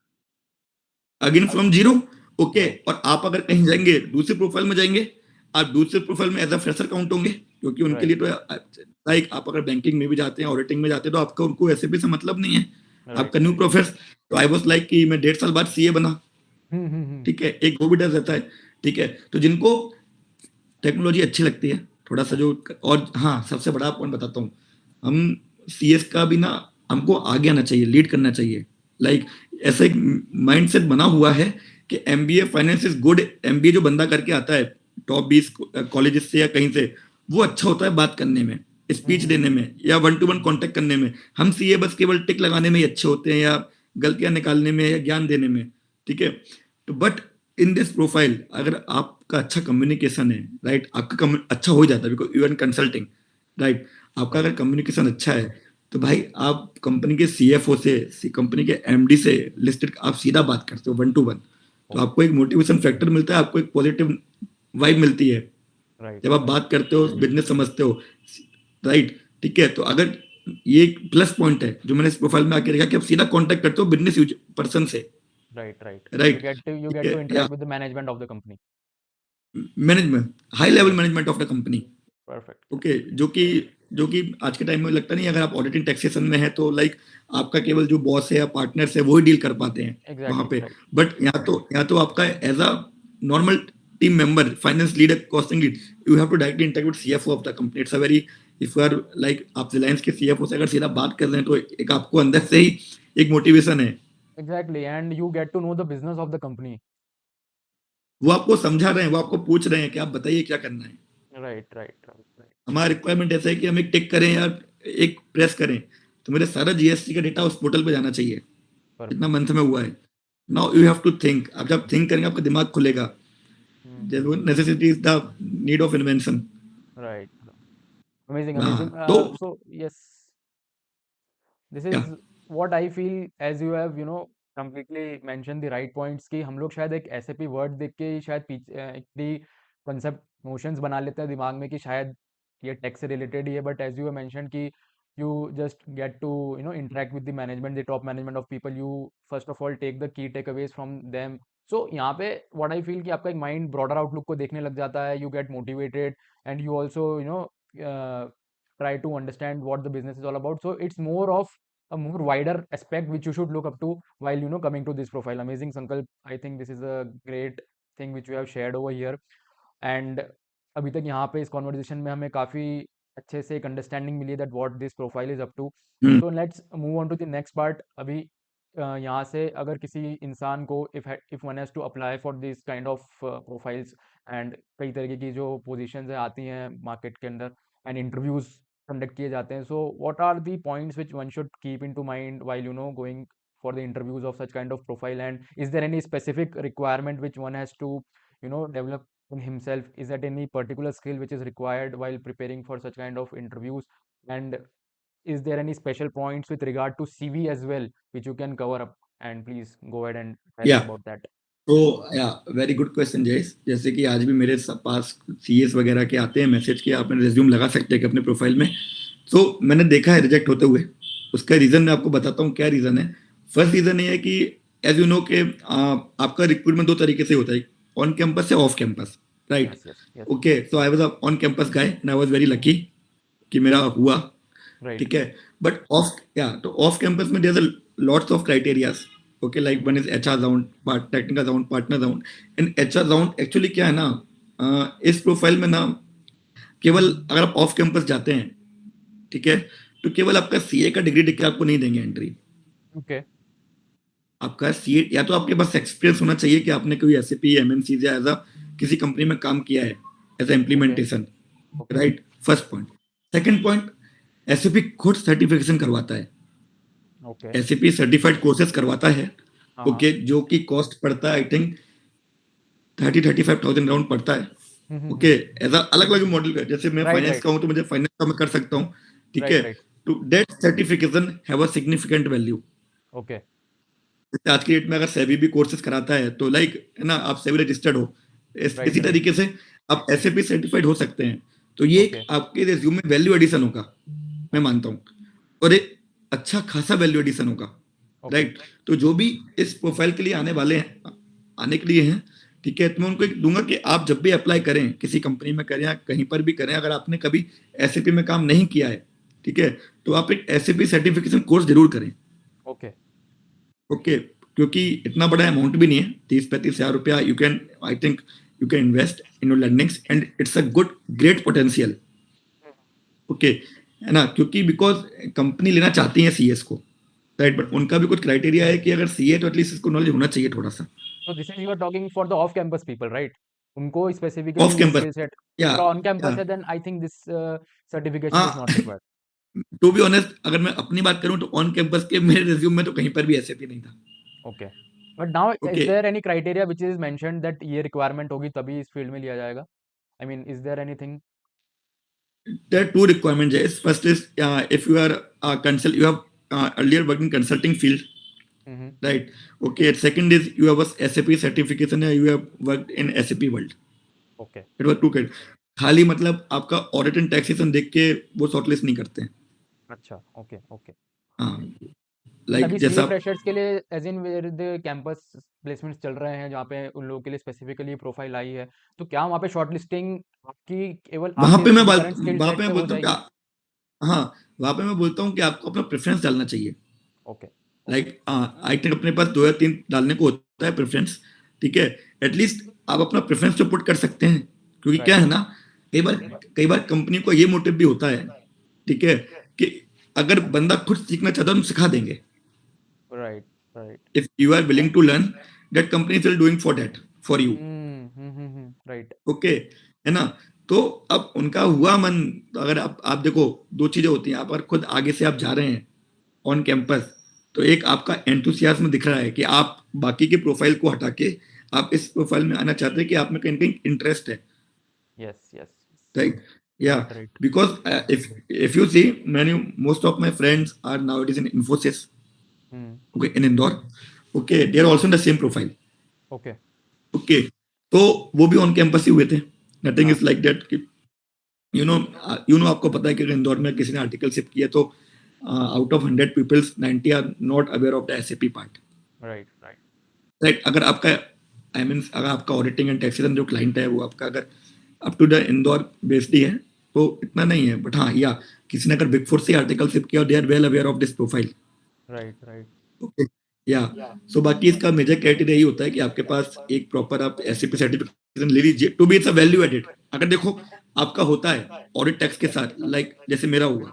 Again from zero. Okay, Right. और आप अगर कहीं जाएंगे दूसरे प्रोफाइल में जाएंगे, आप दूसरे प्रोफाइल में एज अ फ्रेशर काउंट होंगे, क्योंकि उनके Right, लिए तो लाइक आप अगर बैंकिंग में भी जाते हैं, ऑडिटिंग में जाते हैं, तो आपका उनको ऐसे भी से मतलब नहीं है, right, आपका न्यू right. प्रोफेस। तो आई वॉज लाइक कि मैं 1.5 साल बाद सीए बना, Hmm. ठीक है, एक वो भी डर रहता है, ठीक है। तो जिनको टेक्नोलॉजी अच्छी लगती है थोड़ा सा जो, और हाँ, सबसे बड़ा पॉइंट बताता हूँ, हम सीएस का भी ना, हमको आगे आना चाहिए, लीड करना चाहिए, लाइक ऐसा एक माइंडसेट बना हुआ है कि MBA finance is good. MBA जो बंदा करके आता है टॉप 20 कॉलेजेस से या कहीं से, वो अच्छा होता है बात करने में, स्पीच देने Hmm. में, या वन टू वन कॉन्टेक्ट करने में। हम सीए बस केवल टिक लगाने में ही अच्छे होते हैं, या गलतियां निकालने में, या ज्ञान देने में, ठीक है। तो बट इन दिस प्रोफाइल अगर आपका अच्छा कम्युनिकेशन है, राइट, आपका अच्छा हो जाता है, बिकॉज इवन कंसल्टिंग, राइट, आपका Right. अगर कम्युनिकेशन अच्छा है, तो भाई आप कंपनी के सीएफओ से, कंपनी के एमडी से लिस्टेड आप सीधा बात करते हो वन टू वन, तो Okay. आपको एक मोटिवेशन फैक्टर मिलता है, आपको एक पॉजिटिव वाइब मिलती है Right, जब आप right. बात करते हो, बिजनेस समझते हो, राइट, ठीक है। तो अगर ये एक प्लस पॉइंट है जो मैंने इस प्रोफाइल में आके देखा, कि आप सीधा कांटेक्ट करते हो बिजनेस पर्सन से, Right, right. You right, get to you ठीक get है, to या interact with the management of the company. Management, high level Yes. Management of the company. Perfect. Yes. Okay, जो कि आज के टाइम में लगता नहीं, अगर आप ऑडिटिंग टैक्सेशन में है तो लाइक आपका केवल जो बॉस है या पार्टनर्स है वो ही डील कर पाते हैं वहां Exactly. पे। Right. बट यहाँ तो आपका as a normal team member, finance leader, costing lead, you have to directly interact with CFO of the company. It's a very, if you are like आप रिलायंस के सीएफओ से अगर सीधा बात कर रहे हैं, तो एक आपको अंदर से ही एक मोटिवेशन है, Exactly. And you get to know the business of the company. वो आपको समझा रहे हैं, वो आपको पूछ रहे हैं कि आप बताइए क्या करना है। Right, right, right, right. हमारा रिक्वायरमेंट ऐसा है कि हम एक टिक करें या एक प्रेस करें, तो मेरे सारा जीएसटी का डेटा उस पोर्टल पे जाना चाहिए, कितना Perfect. मंथ में हुआ है। Now you have to think, आप जब थिंक करेंगे आपका दिमाग खुलेगा, Hmm. Necessity is the need of invention. Right. Amazing, amazing. हाँ, तो So yes, this क्या, is what I feel as you have, completely mentioned the right points कि हम लोग शायद एक SAP वर्ड देख के ही शायद एक कंसेप्ट नोशंस बना लेते हैं दिमाग में कि शायद ये टेक से रिलेटेड ही है, बट एज यू मेंशन कि you just get to interact with the management, the top management of people. You first of all take the key takeaways from them. So यहाँ पे what I feel कि आपका एक माइंड ब्रॉडर आउटलुक को देखने लग जाता है, you get motivated and you also try to understand what the business is all about. So it's more of a more wider aspect which you should look up to while coming to this profile. Amazing, Sankalp. I think this is a great thing which you have shared over here. And अभी तक यहाँ पे इस कॉन्वर्जेशन में हमें काफ़ी अच्छे से एक अंडरस्टैंडिंग मिली है that what this profile is up to. Hmm, so let's move on to the next part. अभी यहाँ से अगर किसी इंसान को if one has to apply for this kind of profiles and कई तरीके की जो पोजीशंस है आती हैं मार्केट के अंदर एंड इंटरव्यूज कंडक्ट किए जाते हैं, so what are the points which one should keep into mind while going for the interviews of such kind of profile, and is there any specific requirement which one has to develop in himself? Is that any particular skill which is required while preparing for such kind of interviews? And is there any special points with regard to CV as well which you can cover up? And please go ahead and tell या us about that. तो या वेरी गुड क्वेश्चन जयेश। जैसे कि आज भी मेरे पास सीएस वगैरह के आते हैं मैसेज के, आप रिज्यूम लगा सकते हैं कि अपने प्रोफाइल में। तो मैंने देखा है रिजेक्ट होते हुए। उसका रीजन मैं आपको बताता हूँ क्या रीजन है। फर्स्ट रीजन ये है कि एज यू नो के आपका रिक्रूटमेंट दो तरीके से होता है, ऑन कैंपस या off campus, right? Yes, yes, yes. Okay, so I was on campus guy and I was very lucky कि मेरा हुआ, Right. ठीक है। बट ऑफ या तो ऑफ कैंपस में there lots of criterias, okay, like one is HR round, technical round, partner round. And HR round actually क्या है ना, इस प्रोफाइल में ना केवल अगर आप ऑफ कैंपस जाते हैं, ठीक है, तो केवल आपका सीए का डिग्री देख के आपको नहीं देंगे एंट्री। Okay. आपका सीए या तो आपके पास एक्सपीरियंस होना चाहिए कि आपने कोई एसएपी एमएनसी या एज किसी कंपनी में काम किया है as implementation, Okay. Right? First point. Second point, SAP खुद सर्टिफिकेशन करवाता है, Okay. एसएपी सर्टिफाइड कोर्सेज करवाता है, हाँ, ओके, जो कि कॉस्ट पड़ता है आई थिंक 30-35,000 राउंड पड़ता है, ओके। ऐसा अलग अलग मॉडल का, जैसे मैं Right, फाइनेंस right. का हूँ तो मुझे फाइनेंस का मैं कर सकता हूँ, ठीक Right, है। right. तो that certification have a significant value. Okay. जैसे आज की डेट में अगर सेबी भी कोर्सेज कराता है तो लाइक है ना, आप सेबी रजिस्टर्ड हो, Right, इसी right. तरीके से आप एसएपी सर्टिफाइड हो सकते हैं। तो ये एक Okay. आपके रिज्यूम में वैल्यू एडिशन होगा, मैं मानता हूँ, और एक अच्छा खासा वैल्यू एडिशन होगा, Okay. राइट? तो जो भी इस प्रोफाइल के लिए आने वाले हैं, आने के लिए हैं, ठीक है, तो मैं उनको एक दूंगा कि आप जब भी अप्लाई करें, किसी कंपनी में करें या कहीं पर भी करें, अगर आपने कभी एसएपी में काम नहीं किया है, ठीक है, तो आप एक एसएपी सर्टिफिकेशन कोर्स जरूर करें, Okay. ओके। क्योंकि इतना बड़ा अमाउंट भी नहीं है, 30-35 हजार रुपया you can, I think you can invest in your learnings and it's a good great potential, okay, है ना। क्योंकि बिकॉज कंपनी लेना चाहती है सीएस को, राइट, बट उनका भी कुछ क्राइटेरिया है कि अगर सीए तो एटलीस्ट इसको नॉलेज होना चाहिए थोड़ा सा। So this is you are talking for the off-campus people, right? उनको specifically ऑफ ये कैंपस, skill set. या अगर on campus है, then I think this certification is हाँ, not required. To be honest अगर मैं अपनी बात करूं तो ऑन कैंपस के मेरे रिज्यूम में तो कहीं पर भी एसएपी नहीं था, Okay. But now, is okay. there any criteria which is mentioned that ये requirement होगी तभी इस field में लिया जाएगा? I mean, is there anything? There are two requirements, Jayesh. First is if you are you have earlier worked in consulting field, Mm-hmm. right? Okay. And second is you have a SAP certification या you have worked in SAP world. Okay. It was two kind. खाली मतलब आपका ऑडिट एंड टैक्सेशन देख के वो शॉर्टलिस्ट नहीं करते हैं। अच्छा. Okay. Okay. हाँ, And लाइक अभी जैसा सीए फ्रेशर्स के लिए as in where the campus placements चल रहे हैं जहाँ पे उन लोगों के लिए स्पेसिफिकली प्रोफाइल आई है, तो क्या वहाँ पे शॉर्टलिस्टिंग आपकी केवल वहां आपके पे जो करंट स्किल वहां सेट पे से मैं हो बोलता हूँ कि जाएगी? हाँ, वहां पे मैं बोलता हूँ कि आपको अपना प्रेफरेंस डालना चाहिए। ओके. लाइक आई थिंक अपने पास 2 या 3 डालने को होता है प्रेफरेंस, ठीक है। एटलीस्ट आप अपना प्रेफरेंस तो पुट कर सकते हैं, क्योंकि क्या राइट. है ना, कई बार कंपनी को ये मोटिव भी होता है, ठीक है, कि अगर बंदा खुद सीखना चाहता है तो हम सिखा देंगे। Right. Right. If you are willing to learn, that company will doing for that for you, right. Okay, है ना। तो अब उनका हुआ मन, तो अगर आप देखो, दो चीजें होती हैं। आप अगर खुद आगे से आप जा रहे हैं ऑन कैंपस, तो एक आपका एंथुसियाज्म दिख रहा है कि आप बाकी के प्रोफाइल को हटा के आप इस प्रोफाइल में आना चाहते हैं कि आप में कहीं कहीं इंटरेस्ट है, यस. यस. राइट? या right. Right. Because if you see many most of my friends are nowadays in Infosys, okay, in Indore, okay, they are also in the same profile, okay. Okay. तो वो भी ऑन कैंपस ही हुए थे। नथिंग हाँ. इज लाइक दैट कि यू नो आपको पता है कि इंदौर में किसी ने आर्टिकल शिप किया तो out of 100 peoples 90 are not aware of the SAP part, right. Right. Right? अगर आपका आई मीन अगर आपका ऑडिटिंग एंड टैक्सेशन जो क्लाइंट है वो आपका अगर up to the Indore based ही है तो इतना नहीं है, बट हाँ, या किसी ने अगर बिग फोर से आर्टिकल शिप किया, they are well aware of this profile, right. Right. Okay. या सो बाकी इसका मेजर क्राइटेरिया यही होता है कि आपके पास एक प्रॉपर आप एसएपी सर्टिफिकेशन ले लीजिए to be it's a value added. अगर देखो आपका होता है ऑडिट टैक्स के साथ, लाइक जैसे मेरा हुआ,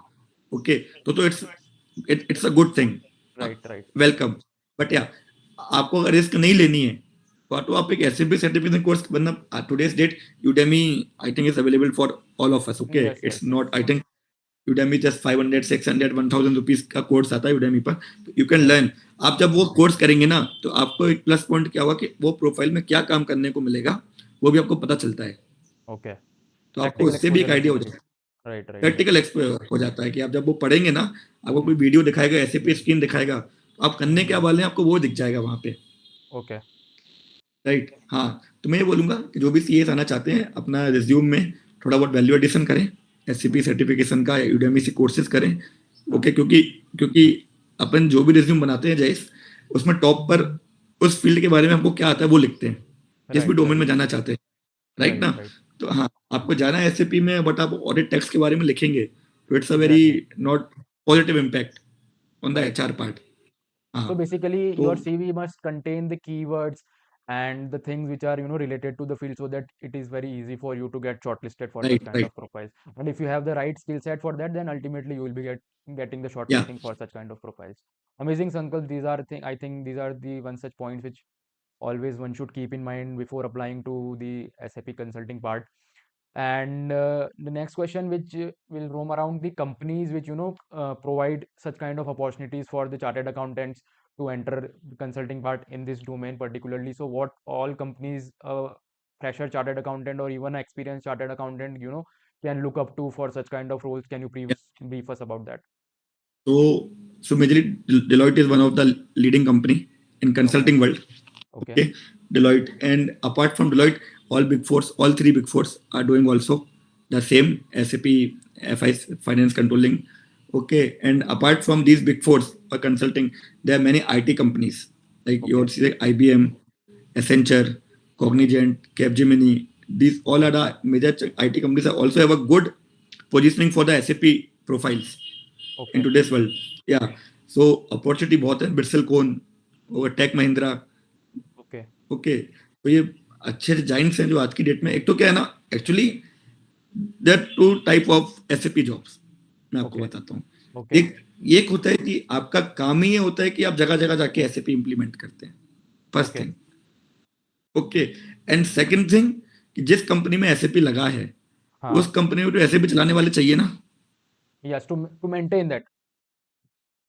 ओके, तो it's a good thing, right. Right. Welcome. But या आपको अगर रिस्क नहीं लेनी है तो आप एक एसएपी सर्टिफिकेशन कोर्स, मतलब today's date Udemy I think is available for all of us. Okay, Yes, yes, it's yes. Not, I think Udemy just 500 600 1000 rupees का कोर्स आता है यूडेमी पर, तो यू कैन Right. लर्न. आप जब वो कोर्स करेंगे ना तो आपको एक प्लस पॉइंट क्या हुआ कि वो प्रोफाइल में क्या काम करने को मिलेगा वो भी आपको पता चलता है. Okay. तो आपको Practical उससे भी exposure एक आइडिया हो basically. जाता है. Right, right, right. Practical expo हो जाता है कि आप जब वो पढ़ेंगे ना, आपको कोई Hmm. वीडियो दिखाएगा, एसएपी स्क्रीन दिखाएगा, तो आप करने क्या Hmm. वाले हैं आपको वो दिख जाएगा वहां पे. Okay. राइट, हाँ. तो मैं ये बोलूंगा कि जो भी सीएस आना चाहते हैं अपना रिज्यूम में थोड़ा बहुत वैल्यू एडिशन करें, एससीपी Hmm. सर्टिफिकेशन का, यूडेमी से कोर्सेज करें. हाँ. ओके, क्योंकि क्योंकि अपन जो भी रिज्यूम बनाते हैं जैस, उसमें टॉप पर उस फील्ड के बारे में हमको क्या आता है वो लिखते हैं, जिस भी Right, डोमेन right, में जाना चाहते हैं. राइट right, ना. right. तो हाँ, आपको जाना है एसएपी में बट आप ऑडिट टैक्स के बारे में लिखेंगे तो it's a very Exactly. Not positive impact on the Right. HR part. हाँ. So basically, तो your CV must contain the keywords and the things which are, related to the field so that it is very easy for you to get shortlisted for such right kind right. of profiles. And if you have the right skill set for that, then ultimately you will be getting the या shortlisting for such kind of profiles. Amazing, Sankalp. These are I think these are the one such points which always one should keep in mind before applying to the SAP consulting part. And the next question, which will roam around the companies which provide such kind of opportunities for the chartered accountants to enter the consulting part in this domain particularly. So, what all companies, fresher chartered accountant or even experienced chartered accountant, can look up to for such kind of roles? Can you brief us about that? So, so majorly Deloitte is one of the leading company in Okay, consulting world. okay, Okay, Deloitte, and apart from Deloitte, all big fours, all three big fours are doing also the same SAP, FI, finance controlling. Okay, and apart from these big fours or consulting, there are many IT companies like okay, your IBM, Accenture, Cognizant, Capgemini. These all are the major IT companies that also have a good positioning for the SAP profiles in okay, today's world. Yeah. So opportunity बहुत है. Bitsilcon और टेक महिंद्रा. okay, ओके, तो ये अच्छे जाइंट्स हैं जो आज की डेट में. एक तो क्या है ना, actually there two type of SAP jobs. मैं आपको okay, बताता हूँ. okay, एक एक होता है कि आपका काम ही ये होता है कि आप जगह जगह जाके एसएपी इंप्लीमेंट करते हैं. First okay. Thing. Okay. And second thing कि जिस कंपनी में एसएपी लगा है उस हाँ. कंपनी में तो एसएपी चलाने वाले चाहिए ना, Yes, to maintain that.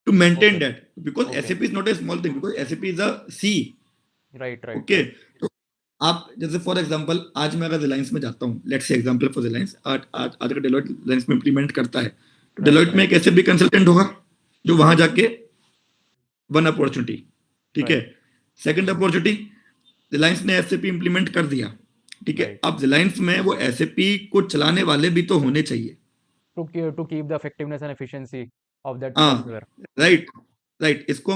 To maintain Okay, that, because okay. SAP is not a small thing, because SAP is a sea. Right, right, okay. right. तो आप जैसे फॉर एग्जांपल आज मैं अगर रिलायंस में जाता हूँ, let's say example for Reliance, आज आज आज अगर डेलोइट रिलायंस में इंप्लीमेंट करता है तो Right, डेलोइट में right, एक ऐसे भी कंसल्टेंट होगा जो वहां right, जाके वन अपॉर्चुनिटी. ठीक है. right, सेकंड अपॉर्चुनिटी, रिलायंस ने एसएपी इंप्लीमेंट कर दिया. ठीक है. right. अब रिलायंस में वो एसएपी को चलाने वाले भी तो होने चाहिए. To keep the effectiveness and efficiency of that हाँ. software. राइट. राइट. इसको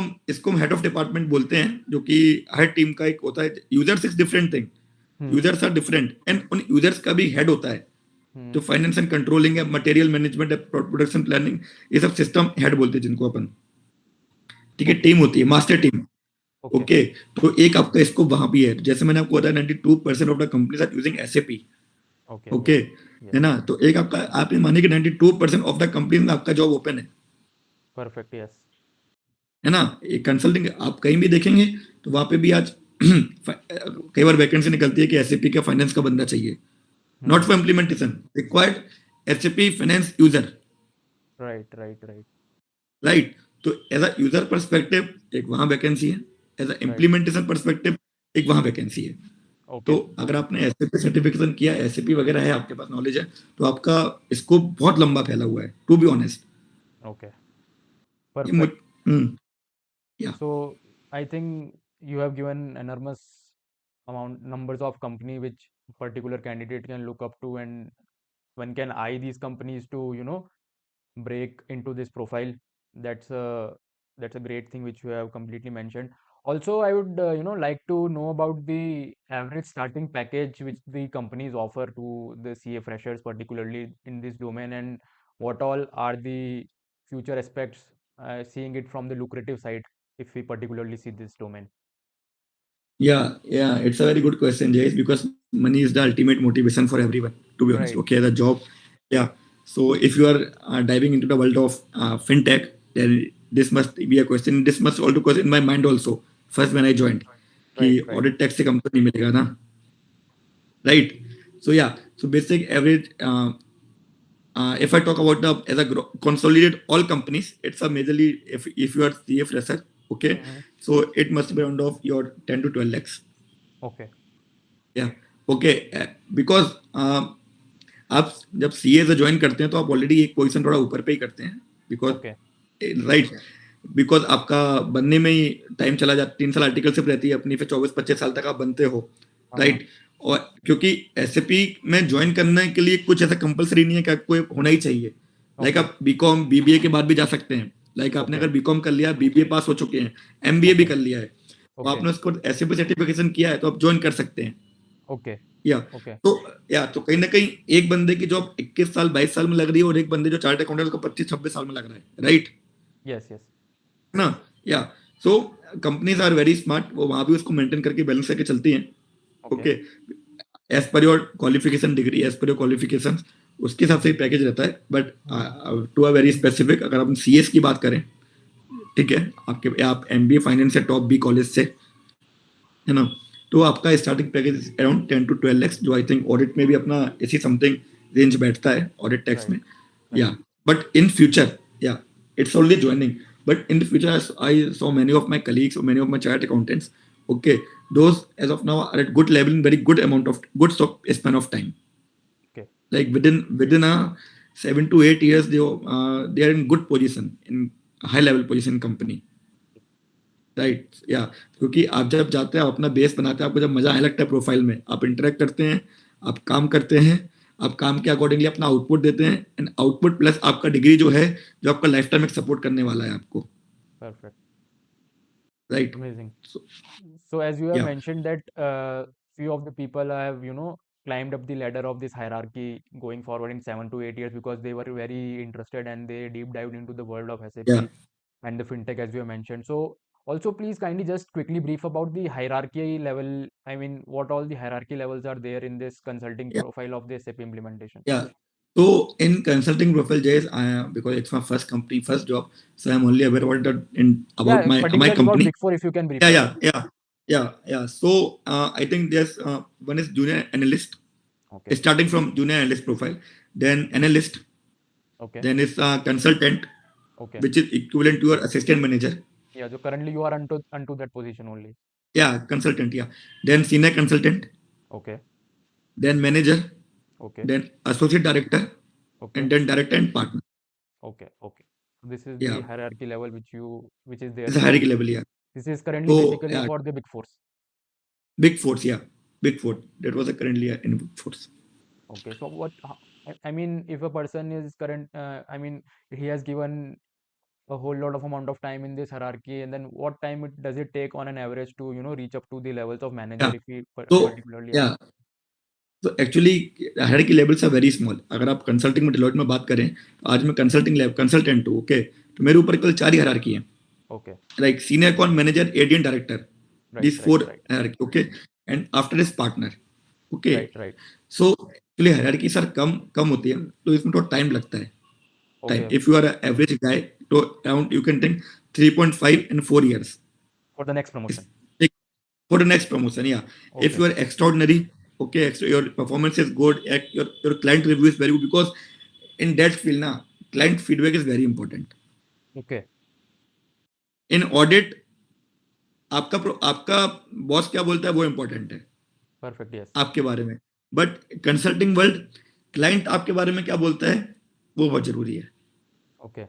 हम हेड ऑफ डिपार्टमेंट बोलते हैं, जो कि हर टीम का एक होता है. Users is different thing. Hmm. Users are different and उन यूजर्स का भी हेड होता है. Hmm. जो फाइनेंस एंड कंट्रोलिंग है, मटेरियल मैनेजमेंट है, प्रोडक्शन प्लानिंग, ये सब सिस्टम हेड बोलते हैं जिनको अपन. ठीक है. Okay, टीम होती है, मास्टर टीम. okay, okay. तो एक आपका स्कोप वहां भी है. जैसे मैंने आपको बताया 92% of the companies are using SAP. okay. Okay. Yes, yes. है ना. तो एक आपका, आप ये मानिए कि 92% ऑफ द कंपनीज में आपका जॉब ओपन है. Perfect. Yes. है ना. एक कंसल्टिंग आप कहीं भी देखेंगे तो वहां पे भी आज कई बार वैकेंसी निकलती है कि एसएपी का फाइनेंस का बंदा चाहिए. Not Hmm. For implementation, required SAP finance user. Right, right, right, right. तो एज अ यूजर परस्पेक्टिव एक वहां वैकेंसी है, as a right. Implementation perspective एक वहां वैकेंसी है. तो Okay, अगर आपने एसएपी सर्टिफिकेशन किया, एसएपी वगैरह है, आपके पास नॉलेज है, तो आपका स्कोप बहुत लंबा फैला हुआ है, टू बी ऑनेस्ट. okay. ये मुझ Perfect. या So I think you have given enormous amount numbers of company which particular candidate can look up to, and one can eye these companies to break into this profile. That's a that's a great thing which you have completely mentioned. Also, I would like to know about the average starting package which the companies offer to the CA freshers, particularly in this domain, and what all are the future aspects, seeing it from the lucrative side, if we particularly see this domain. Yeah, it's a very good question, Jayesh, because money is the ultimate motivation for everyone, to be honest. Right. Okay, the job. Yeah. So if you are diving into the world of fintech, then this must be a question. This must also question in my mind also. First when I joined, कि Right, right. audit tax से कम तो नहीं मिलेगा ना, right? So yeah, so basic average. If I talk about the as a consolidate all companies, it's a majorly if you are CA fresher, okay, Mm-hmm. so it must be around of your 10 to 12 lakhs. Okay, Yeah, okay, because आप जब सीए से ज्वाइन करते हैं तो आप ऑलरेडी एक पोजीशन थोड़ा ऊपर पे ही करते हैं, बिकॉज okay, राइट, बिकॉज आपका बनने में ही टाइम चला जाता, 3 साल आर्टिकलशिप रहती है अपनी, फिर 24-25 साल तक आप बनते हो, हाँ, राइट। और क्योंकि एसएपी में ज्वाइन करने के लिए कुछ ऐसा कंपलसरी नहीं है कि आपको होना ही चाहिए, लाइक okay, आप बीकॉम बीबीए के बाद भी जा सकते हैं, लाइक आपने okay, अगर बीकॉम कर लिया, बीबीए पास हो चुके हैं, एमबीए भी okay, कर लिया है, और okay, आपने उसको एसएपी सर्टिफिकेशन किया है तो आप ज्वाइन कर सकते हैं। okay, या okay. तो या तो कहीं ना कहीं एक बंदे की जॉब 21 साल 22 साल में लग रही है, और एक बंदे जो चार्ट अकाउंटेंट को 25-26 साल में लग रहा है, राइट Yes, yes. ना। या so companies are very smart, वो वहां भी उसको मेंटेन करके बैलेंस करके चलती हैं, Okay, okay, as per your qualification degree, as per your qualification, उसके हिसाब से ही पैकेज रहता है। But mm-hmm. To a very specific, अगर हम सीएस की बात करें, ठीक है, आपके आप एमबीए फाइनेंस से टॉप बी कॉलेज से, है ना, तो आपका starting package around 10 to 12 lakhs, जो आई थिंक ऑडिट में भी अपना इसी समथिंग रेंज बैठता है ऑडिट टैक्स Right, में। या right. बट इन फ्यूचर, या it's only joining, but in the future I saw many of my colleagues और many of my chart accountants, okay, those as of now are at good level in very good amount of good span of time, Okay, like within a 7 to 8 years they are in good position, in high level position in company, right. या क्योंकि आप जब जाते हैं, आप अपना बेस बनाते हैं, आपको जब मजा आने लगता है प्रोफाइल में, आप इंटरेक्ट करते हैं, आप काम करते हैं, आप काम के अकॉर्डिंगली अपना आउटपुट देते हैं, एंड आउटपुट प्लस आपका डिग्री जो है, जो आपका लाइफ टाइम सपोर्ट करने वाला है आपको, perfect. Right. Amazing. So So as you have या mentioned that few of the people have, climbed up the ladder of this hierarchy going forward in 7 to 8 years because they were very interested and they deep dived into the world of या SAP and the fintech as you have mentioned. So also please kindly just quickly brief about the hierarchy level. I mean, what all the hierarchy levels are there in this consulting या profile of the SAP implementation? या so in consulting profile, Jayesh, because it's my first company, first job, so I'm only aware about about Yeah, my particularly about company. Big Four, if you can brief Yeah, us. yeah. So I think there's one is junior analyst, Okay, starting from junior analyst profile, then analyst, okay, then is consultant, okay. which is equivalent to your assistant manager. Yeah, so currently you are onto that position only. Yeah, consultant. Yeah, then senior consultant, Okay, then manager, okay, then associate director, okay. and then director and partner. Okay, okay. So this is the Yeah, hierarchy level which is there it's a for hierarchy level. Yeah. this is currently So basically yeah, for the Big Fours. big force. Yeah, big four. That was a currently in big force. Okay, so I mean, if a person is I mean, he has given a whole lot of amount of time in this hierarchy, and then what time does it take on an average to, reach up to the levels of manager Yeah. if we So particularly ask? yeah. तो एक्चुअली हायर की लेवल्स आर वेरी स्मॉल। अगर आप कंसल्टिंग में डिलॉयट में बात करें, तो आज मैं कंसल्टिंग लेवल कंसल्टेंट हूँ, ओके, तो मेरे ऊपर केवल 4 ही हायरार्की है, Okay, like senior con manager एडीएन director, right, this right, 4 right, hierarchy, okay, and after is partner, okay. right, right. So actually hierarchy sir कम कम होती है, तो इसमें थोड़ा टाइम लगता है, time. Okay, if you are average guy, तो around you can take 3.5 and 4 years for the next promotion. for the next promotion. Yeah, if Okay, you are extraordinary, okay, your performance is good, your client review is very good, because in that field na, client feedback is very important. okay, In audit, आपका बॉस क्या बोलता है वो इंपॉर्टेंट है perfect. Yes. आपके बारे में, बट कंसल्टिंग वर्ल्ड, क्लाइंट आपके बारे में क्या बोलता है वो बहुत जरूरी है, Okay,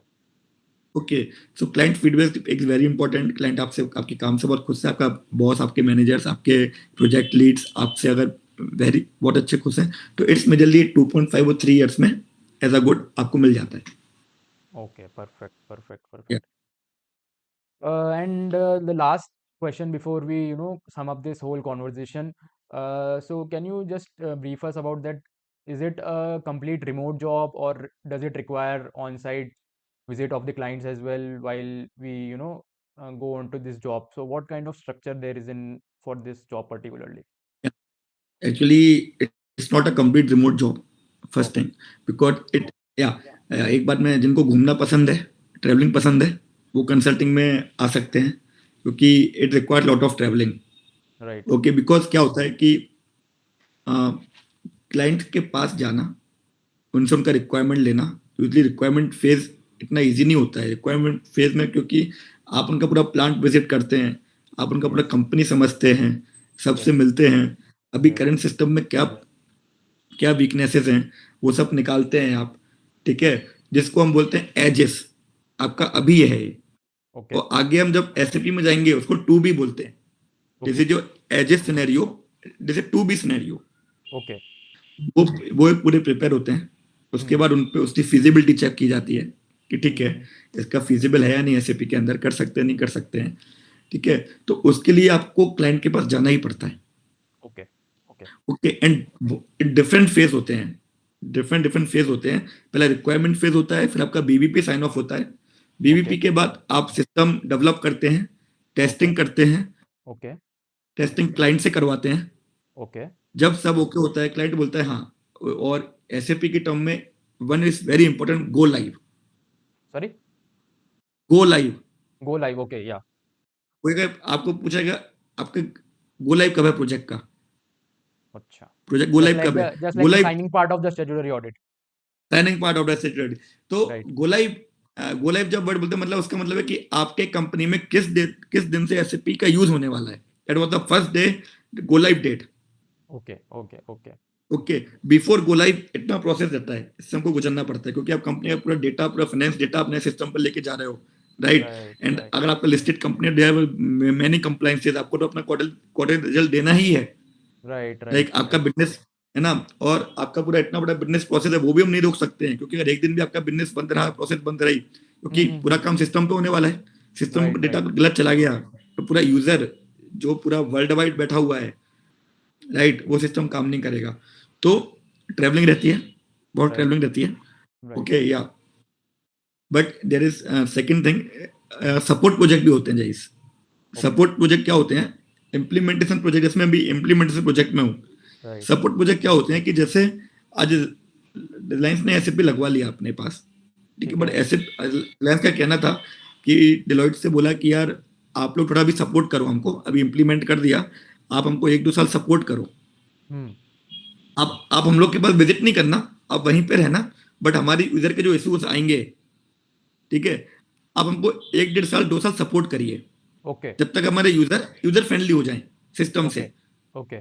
okay. So client feedback is very important. Client आपसे आपके काम से बहुत खुश है, आपका बॉस, आपके मैनेजर्स, आपके प्रोजेक्ट लीड्स आपसे अगर वेरी बहुत अच्छे खुश हैं, तो इट्स मेजरली 2.5 और 3 years में एज अ गुड आपको मिल जाता है। okay, perfect, perfect, या perfect. And the last question before we, sum up this whole conversation. So can you just brief us about that? Is it a complete remote job or does it require on-site visit of the clients as well while we, go on to this job? So what kind of structure there is in for this job particularly? Actually it's not a complete remote job, first Okay. Thing, because it या एक बात में, जिनको घूमना पसंद है, ट्रेवलिंग पसंद है, वो कंसल्टिंग में आ सकते हैं, क्योंकि it require lot of travelling. Right. Okay, because क्या होता है कि क्लाइंट के पास जाना, उनसे उनका रिक्वायरमेंट लेना, यूजली रिक्वायरमेंट फेज इतना इजी नहीं होता है रिक्वायरमेंट फेज में, क्योंकि आप उनका पूरा प्लांट विजिट करते हैं, आप उनका पूरा यस। कंपनी समझते हैं, सबसे यस। मिलते हैं, अभी यस। करंट सिस्टम में क्या क्या वीकनेसेस हैं वो सब निकालते हैं आप। ठीक है, जिसको हम बोलते हैं एजेस, आपका अभी है ये। ओके। और आगे हम जब एसएपी में जाएंगे उसको टू बी बोलते हैं। ओके। जैसे जो एजेस सिनेरियो, जैसे टू बी सिनेरियो, ओके। वो वो पूरे प्रिपेयर होते हैं। उसके हम्म। बाद उन पे उसकी फिजिबिलिटी चेक की जाती है कि ठीक है, हम्म। इसका फिजिबल है या नहीं, एसएपी के अंदर कर सकते हैं नहीं कर सकते हैं। ठीक है, तो उसके लिए आपको क्लाइंट के पास जाना ही पड़ता है। Okay. Okay. Okay, and different phase होते हैं, डिफरेंट डिफरेंट फेज होते हैं। पहला रिक्वायरमेंट फेज होता है, फिर आपका बीबीपी साइन ऑफ होता है। ओके। बीबीपी के बाद आप सिस्टम डेवलप करते हैं, ओके। टेस्टिंग करते हैं, ओके। टेस्टिंग क्लाइंट से करवाते हैं। ओके। जब सब ओके होता है, क्लाइंट बोलता है हाँ, और एसएपी की टर्म में one is very important, go live. Sorry. Go live, go live. Okay. या। कोई अगर आपको पूछेगा आपके गो लाइव कब है प्रोजेक्ट का, अच्छा। प्रोजेक्ट गो लाइव कब है, just go like the live signing part of the statutory audit. Planning part of the secretary. तो right. Go live, go live जब वर्ड बोलते हैं मतलब उसका मतलब है कि आपके कंपनी में किस दिन से एसएपी का यूज होने वाला है। That was the first day, go live date. Okay. Okay. Okay. Okay, before go live इतना प्रोसेस रहता है, इससे हमको गुजरना पड़ता है, क्योंकि आप कंपनी का पूरा डेटा, पूरा फाइनेंस डेटा अपने सिस्टम पर लेके जा रहे हो। Right, right. And right. अगर आपका लिस्टेड कंपनी मैनी कंप्लाइंसेस, आपको तो अपना क्वार्टर रिजल्ट देना ही है। राइट। Like right. आपका राइट। बिजनेस है ना, और आपका पूरा इतना बड़ा बिजनेस प्रोसेस है, वो भी हम नहीं रोक सकते हैं, क्योंकि अगर एक दिन भी आपका बिजनेस बंद रहा, प्रोसेस बंद रही, क्योंकि पूरा काम सिस्टम पे होने वाला है, सिस्टम राइट। Data right. गलत चला गया तो पूरा यूजर जो पूरा वर्ल्ड वाइड बैठा हुआ है, राइट, वो सिस्टम काम नहीं करेगा। तो ट्रेवलिंग रहती है, बहुत राइट। ट्रेवलिंग रहती है। राइट। ओके, या but there is second thing, support project भी होते हैं जाइस। ओके। सपोर्ट प्रोजेक्ट क्या होते हैं, इम्प्लीमेंटेशन प्रोजेक्ट, इसमें भी इम्प्लीमेंटेशन प्रोजेक्ट में हूँ। राइट। सपोर्ट प्रोजेक्ट क्या होते हैं कि जैसे आज रिलायंस ने एसएपी लगवा लिया अपने पास, ठीक है, ठीक बट है। ऐसे रिलायंस का कहना था कि डिलॉइट से बोला कि यार आप लोग थोड़ा भी सपोर्ट करो हमको, अभी इम्प्लीमेंट कर दिया, आप हमको 1-2 साल सपोर्ट करो। हम्म। आप हम लोग के पास विजिट नहीं करना, आप वहीं पे रहना, बट हमारी यूजर के जो इश्यूज आएंगे, ठीक है, आप हमको 1-1.5 साल 2 साल सपोर्ट करिए, ओके। जब तक हमारे यूजर यूजर फ्रेंडली हो जाए सिस्टम ओके। से। ओके।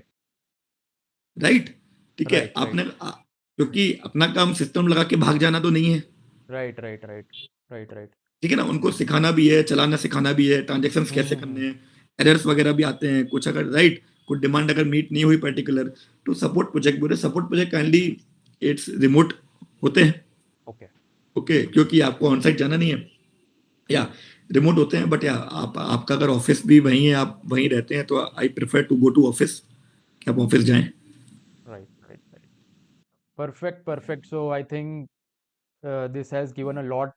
राइट, ठीक है, राइट। राइट। आपने क्योंकि अपना काम सिस्टम लगा के भाग जाना तो नहीं है। Right. Right. Right. Right. Right. ठीक है ना, उनको सिखाना भी है, चलाना सिखाना भी है, ट्रांजेक्शन कैसे करने हैं, एरर्स वगैरह भी आते हैं कुछ, अगर राइट कुछ डिमांड अगर मीट नहीं हुई पर्टिकुलर, तो सपोर्ट प्रोजेक्ट बोले, support project kindly it's remote होते हैं। ओके। ओके, क्योंकि आपको ऑन साइट जाना नहीं है, या रिमोट होते हैं, बट या आपका अगर ऑफिस भी वहीं है, आप वहीं रहते हैं, तो I prefer to go to office, कि आप ऑफिस जाएं। Right. Right. Right. Perfect, perfect. So I think this has given a lot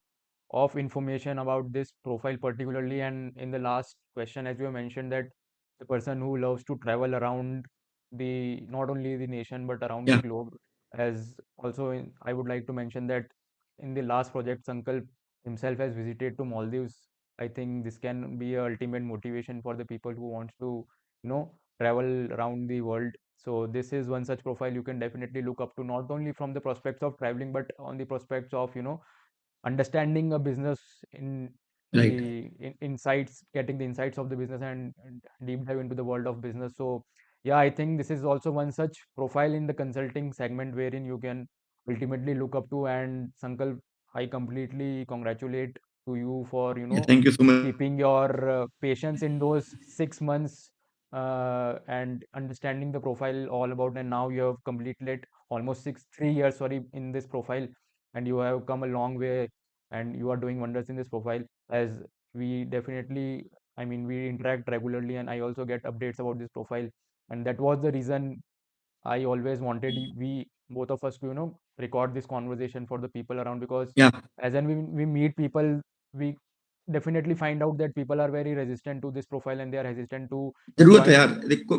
of information about this profile particularly. And in the last question, as you have mentioned, that the person who loves to travel around the not only the nation but around the या globe, as also I would like to mention that in the last project, Sankalp himself has visited to Maldives. I think this can be a ultimate motivation for the people who wants to, travel around the world. So this is one such profile you can definitely look up to, not only from the prospects of traveling, but on the prospects of, understanding a business in right, the insights, getting the insights of the business, and deep dive into the world of business. So yeah, I think this is also one such profile in the consulting segment wherein you can ultimately look up to. And Sankalp, I completely congratulate to you for, thank you so much. keeping your patience in those 6 months, and understanding the profile all about. And now you have completed almost 3 years, sorry, in this profile, and you have come a long way, and you are doing wonders in this profile. As we definitely, I mean, we interact regularly, and I also get updates about this profile. And that was the reason I always wanted we both of us to, record this conversation for the people around, because या as and we meet people, we definitely find out that people are very resistant to this profile, and they are hesitant to जरूरत है join. यार, देखो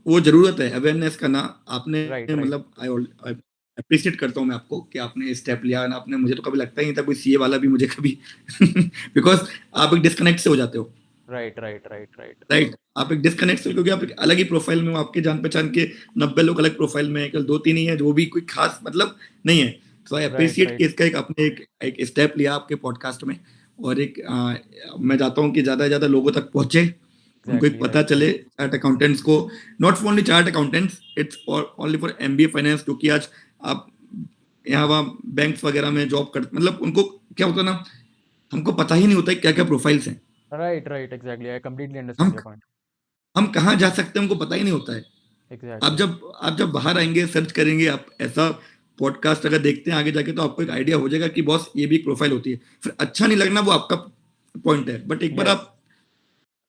वो जरूरत है अवेयरनेस का ना। आपने Right. Right. मतलब आई अप्रिशिएट करता हूँ मैं आपको कि आपने स्टेप लिया ना। आपने, मुझे तो कभी लगता ही नहीं था कोई सीए वाला भी मुझे कभी बिकॉज आप एक डिस्कनेक्ट से हो जाते हो, right, right, right, right. Right. आप एक डिस्कनेक्ट से, क्योंकि आप एक अलग ही प्रोफाइल में हो, आपके जान पहचान के 90 लोग अलग प्रोफाइल में है, केवल 2-3 ही है जो भी कोई खास मतलब नहीं है। तो आई राइट, अप्रिशिएट कि राइट। इसका एक आपने एक स्टेप लिया आपके पॉडकास्ट में। और एक मैं चाहता हूँ कि ज्यादा से ज्यादा लोगों तक पहुंचे, उनको एक एग्जैक्टली, पता राइट, चले राइट। चार्ट अकाउंटेंट्स को। Not for only chart accountants, it's only for MBA finance, क्योंकि आज आप यहाँ वहाँ बैंक्स वगैरह में जॉब करते, मतलब उनको क्या होता है ना, हमको पता ही नहीं होता है क्या क्या प्रोफाइल्स हैं। Right, right, exactly, I completely हम अंडरस्टैंड योर पॉइंट। हम कहाँ जा सकते हैं हमको पता ही नहीं होता है। एग्जैक्टली। आप जब बाहर आएंगे, सर्च करेंगे, आप ऐसा पॉडकास्ट अगर देखते हैं आगे जाके, तो आपको एक आइडिया हो जाएगा कि बॉस ये भी एक प्रोफाइल होती है। फिर अच्छा नहीं लगना वो आपका पॉइंट है, बट एक बार यस। आप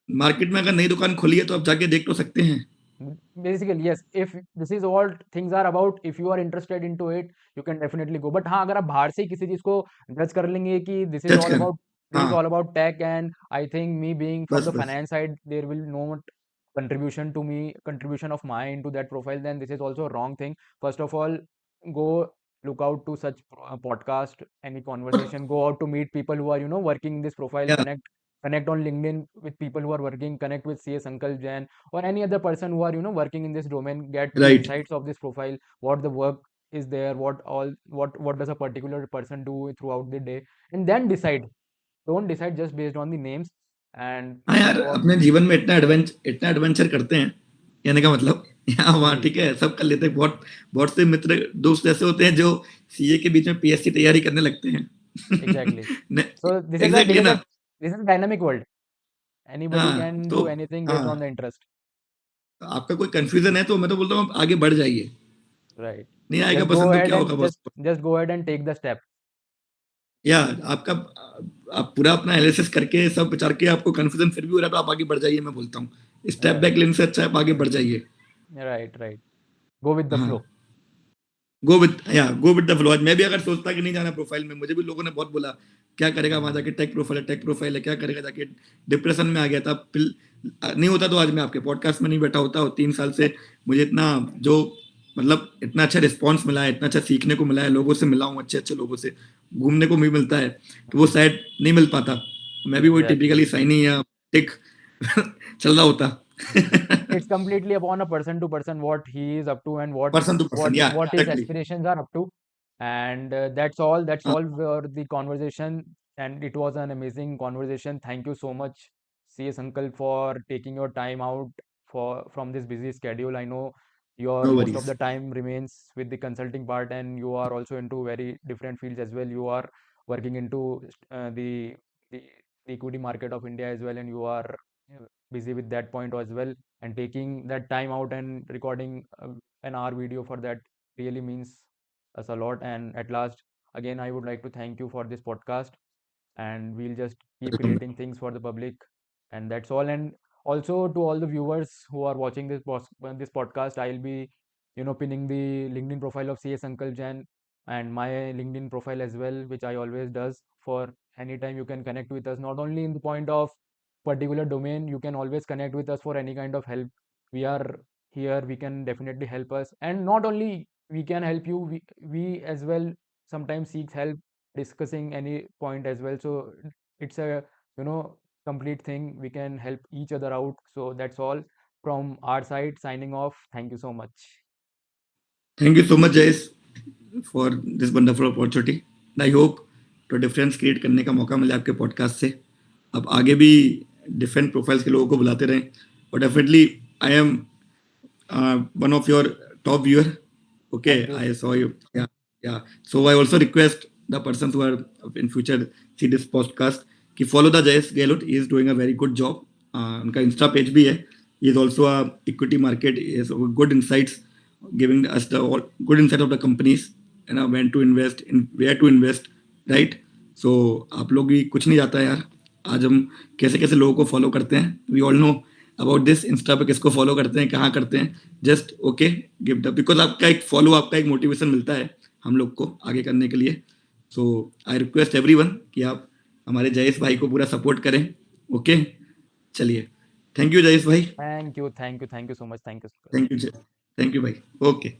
मार्केट में अगर नई दुकान खोली है तो आप जाके देख तो सकते हैं। Basically, yes, if this is all things are about, if you are interested into it, you can definitely go. But हाँ, अगर आप बाहर से ही किसी चीज को जज कर लेंगे कि जज कर, this is हाँ, all about tech, and I think me being from बस the बस, finance side, there will not contribution of mine to that profile, then this is also a wrong thing. First of all, go look out to such podcast, any conversation, go out to meet people who are, working in this profile, या connect on LinkedIn with people who are working, connect with CS Uncle Jan or any other person who are, working in this domain, get the right. insights of this profile, what the work is there, what does a particular person do throughout the day, and then decide. Don't decide just based on the names. And हाँ यार, what अपने जीवन में इतना एडवेंचर करते हैं, कहने का मतलब यहाँ वहाँ जी, ठीक है, सब कर लेते हैं। बहुत बहुत से मित्र दोस्त ऐसे होते हैं जो सीए के बीच में पीएससी तैयारी करने लगते हैं। exactly. So एग्जैक्टली ना। this is a dynamic world. Anybody हाँ can तो, do anything based on हाँ, the interest. तो आपका कोई कंफ्यूजन है तो मैं तो बोलता हूँ आप आगे बढ़ जाइए। Right. नहीं आएगा Just go पसंद तो ahead क्या and होगा boss. just go ahead and take the step. या आपका, आप पूरा अपना एनालिसिस करके सब विचार के आपको कंफ्यूजन फिर भी हो रहा है तो आप आगे बढ़ जाइए, मैं बोलता हूँ स्टेप बैक Right. लेने से अच्छा है आप आगे बढ़ जाइए। Right, right. Go with the हाँ, flow. Go with the flow. आज मैं भी अगर सोचता कि नहीं जाना प्रोफाइल में, मुझे भी लोगों ने बहुत बोला क्या करेगा वहां जाके, टेक प्रोफाइल है क्या करेगा जाके, डिप्रेशन में आ गया था। नहीं होता तो आज मैं आपके पॉडकास्ट में नहीं बैठा होता। और 3 साल से मुझे इतना जो मतलब इतना अच्छा रिस्पॉन्स मिला है, इतना अच्छा सीखने को मिला है, लोगों से मिला हूँ अच्छे अच्छे लोगों से, घूमने को भी मिलता है, तो वो शायद नहीं मिल पाता। मैं भी वही Exactly. टिपिकली साइनी या टिक चल रहा होता। It's completely upon a person to person what he is up to and what person to person, या what his exactly. aspirations are up to. And that's all for the conversation, and it was an amazing conversation. Thank you so much, CS Uncle, for taking your time out for from this busy schedule. I know your know most of worries. the time remains with the consulting part, and you are also into very different fields as well. You are working into the the equity market of India as well, and you are busy with that point as well. And taking that time out and recording an hour video for that really means us a lot. And at last, again, I would like to thank you for this podcast, and we'll just keep creating things for the public. And that's all. And also to all the viewers who are watching this podcast, I'll be, pinning the LinkedIn profile of CS Uncle Jan and my LinkedIn profile as well, which I always does. For anytime you can connect with us, not only in the point of particular domain, you can always connect with us for any kind of help. We are here, we can definitely help us. And not only we can help you, we as well sometimes seek help discussing any point as well. So it's a, you know complete thing, we can help each other out. So that's all from our side, signing off. Thank you so much. Thank you so much Jayesh for this wonderful opportunity. I hope तो डिफरेंस क्रिएट करने का मौका मिला आपके पॉडकास्ट से। अब आगे भी डिफरेंट प्रोफाइल्स के लोगों को बुलाते रहें। और definitely I am one of your top viewer. Thank Okay, you. I saw you. Yeah, yeah. So I also request the persons who are in future see this podcast कि follow the Jayesh Gehlot. He is doing a very good job. उनका इंस्टा पेज भी है. He is also a equity market. He has good insights, giving us the good insight of the companies and when to invest, in where to invest, right? So आप लोग भी कुछ नहीं जाता है यार। आज हम कैसे कैसे लोगों को फॉलो करते हैं, we all know about this. Insta पे किसको फॉलो करते हैं, कहाँ करते हैं, just okay give the, because आपका एक फॉलो, आपका एक मोटिवेशन मिलता है हम लोग को आगे करने के लिए। सो आई रिक्वेस्ट एवरीवन कि आप हमारे जयेश भाई को पूरा सपोर्ट करें। ओके, चलिए, थैंक यू जयेश भाई। Thank you. Thank you. Thank you so much. Thank you. Thank you, thank you भाई। ओके।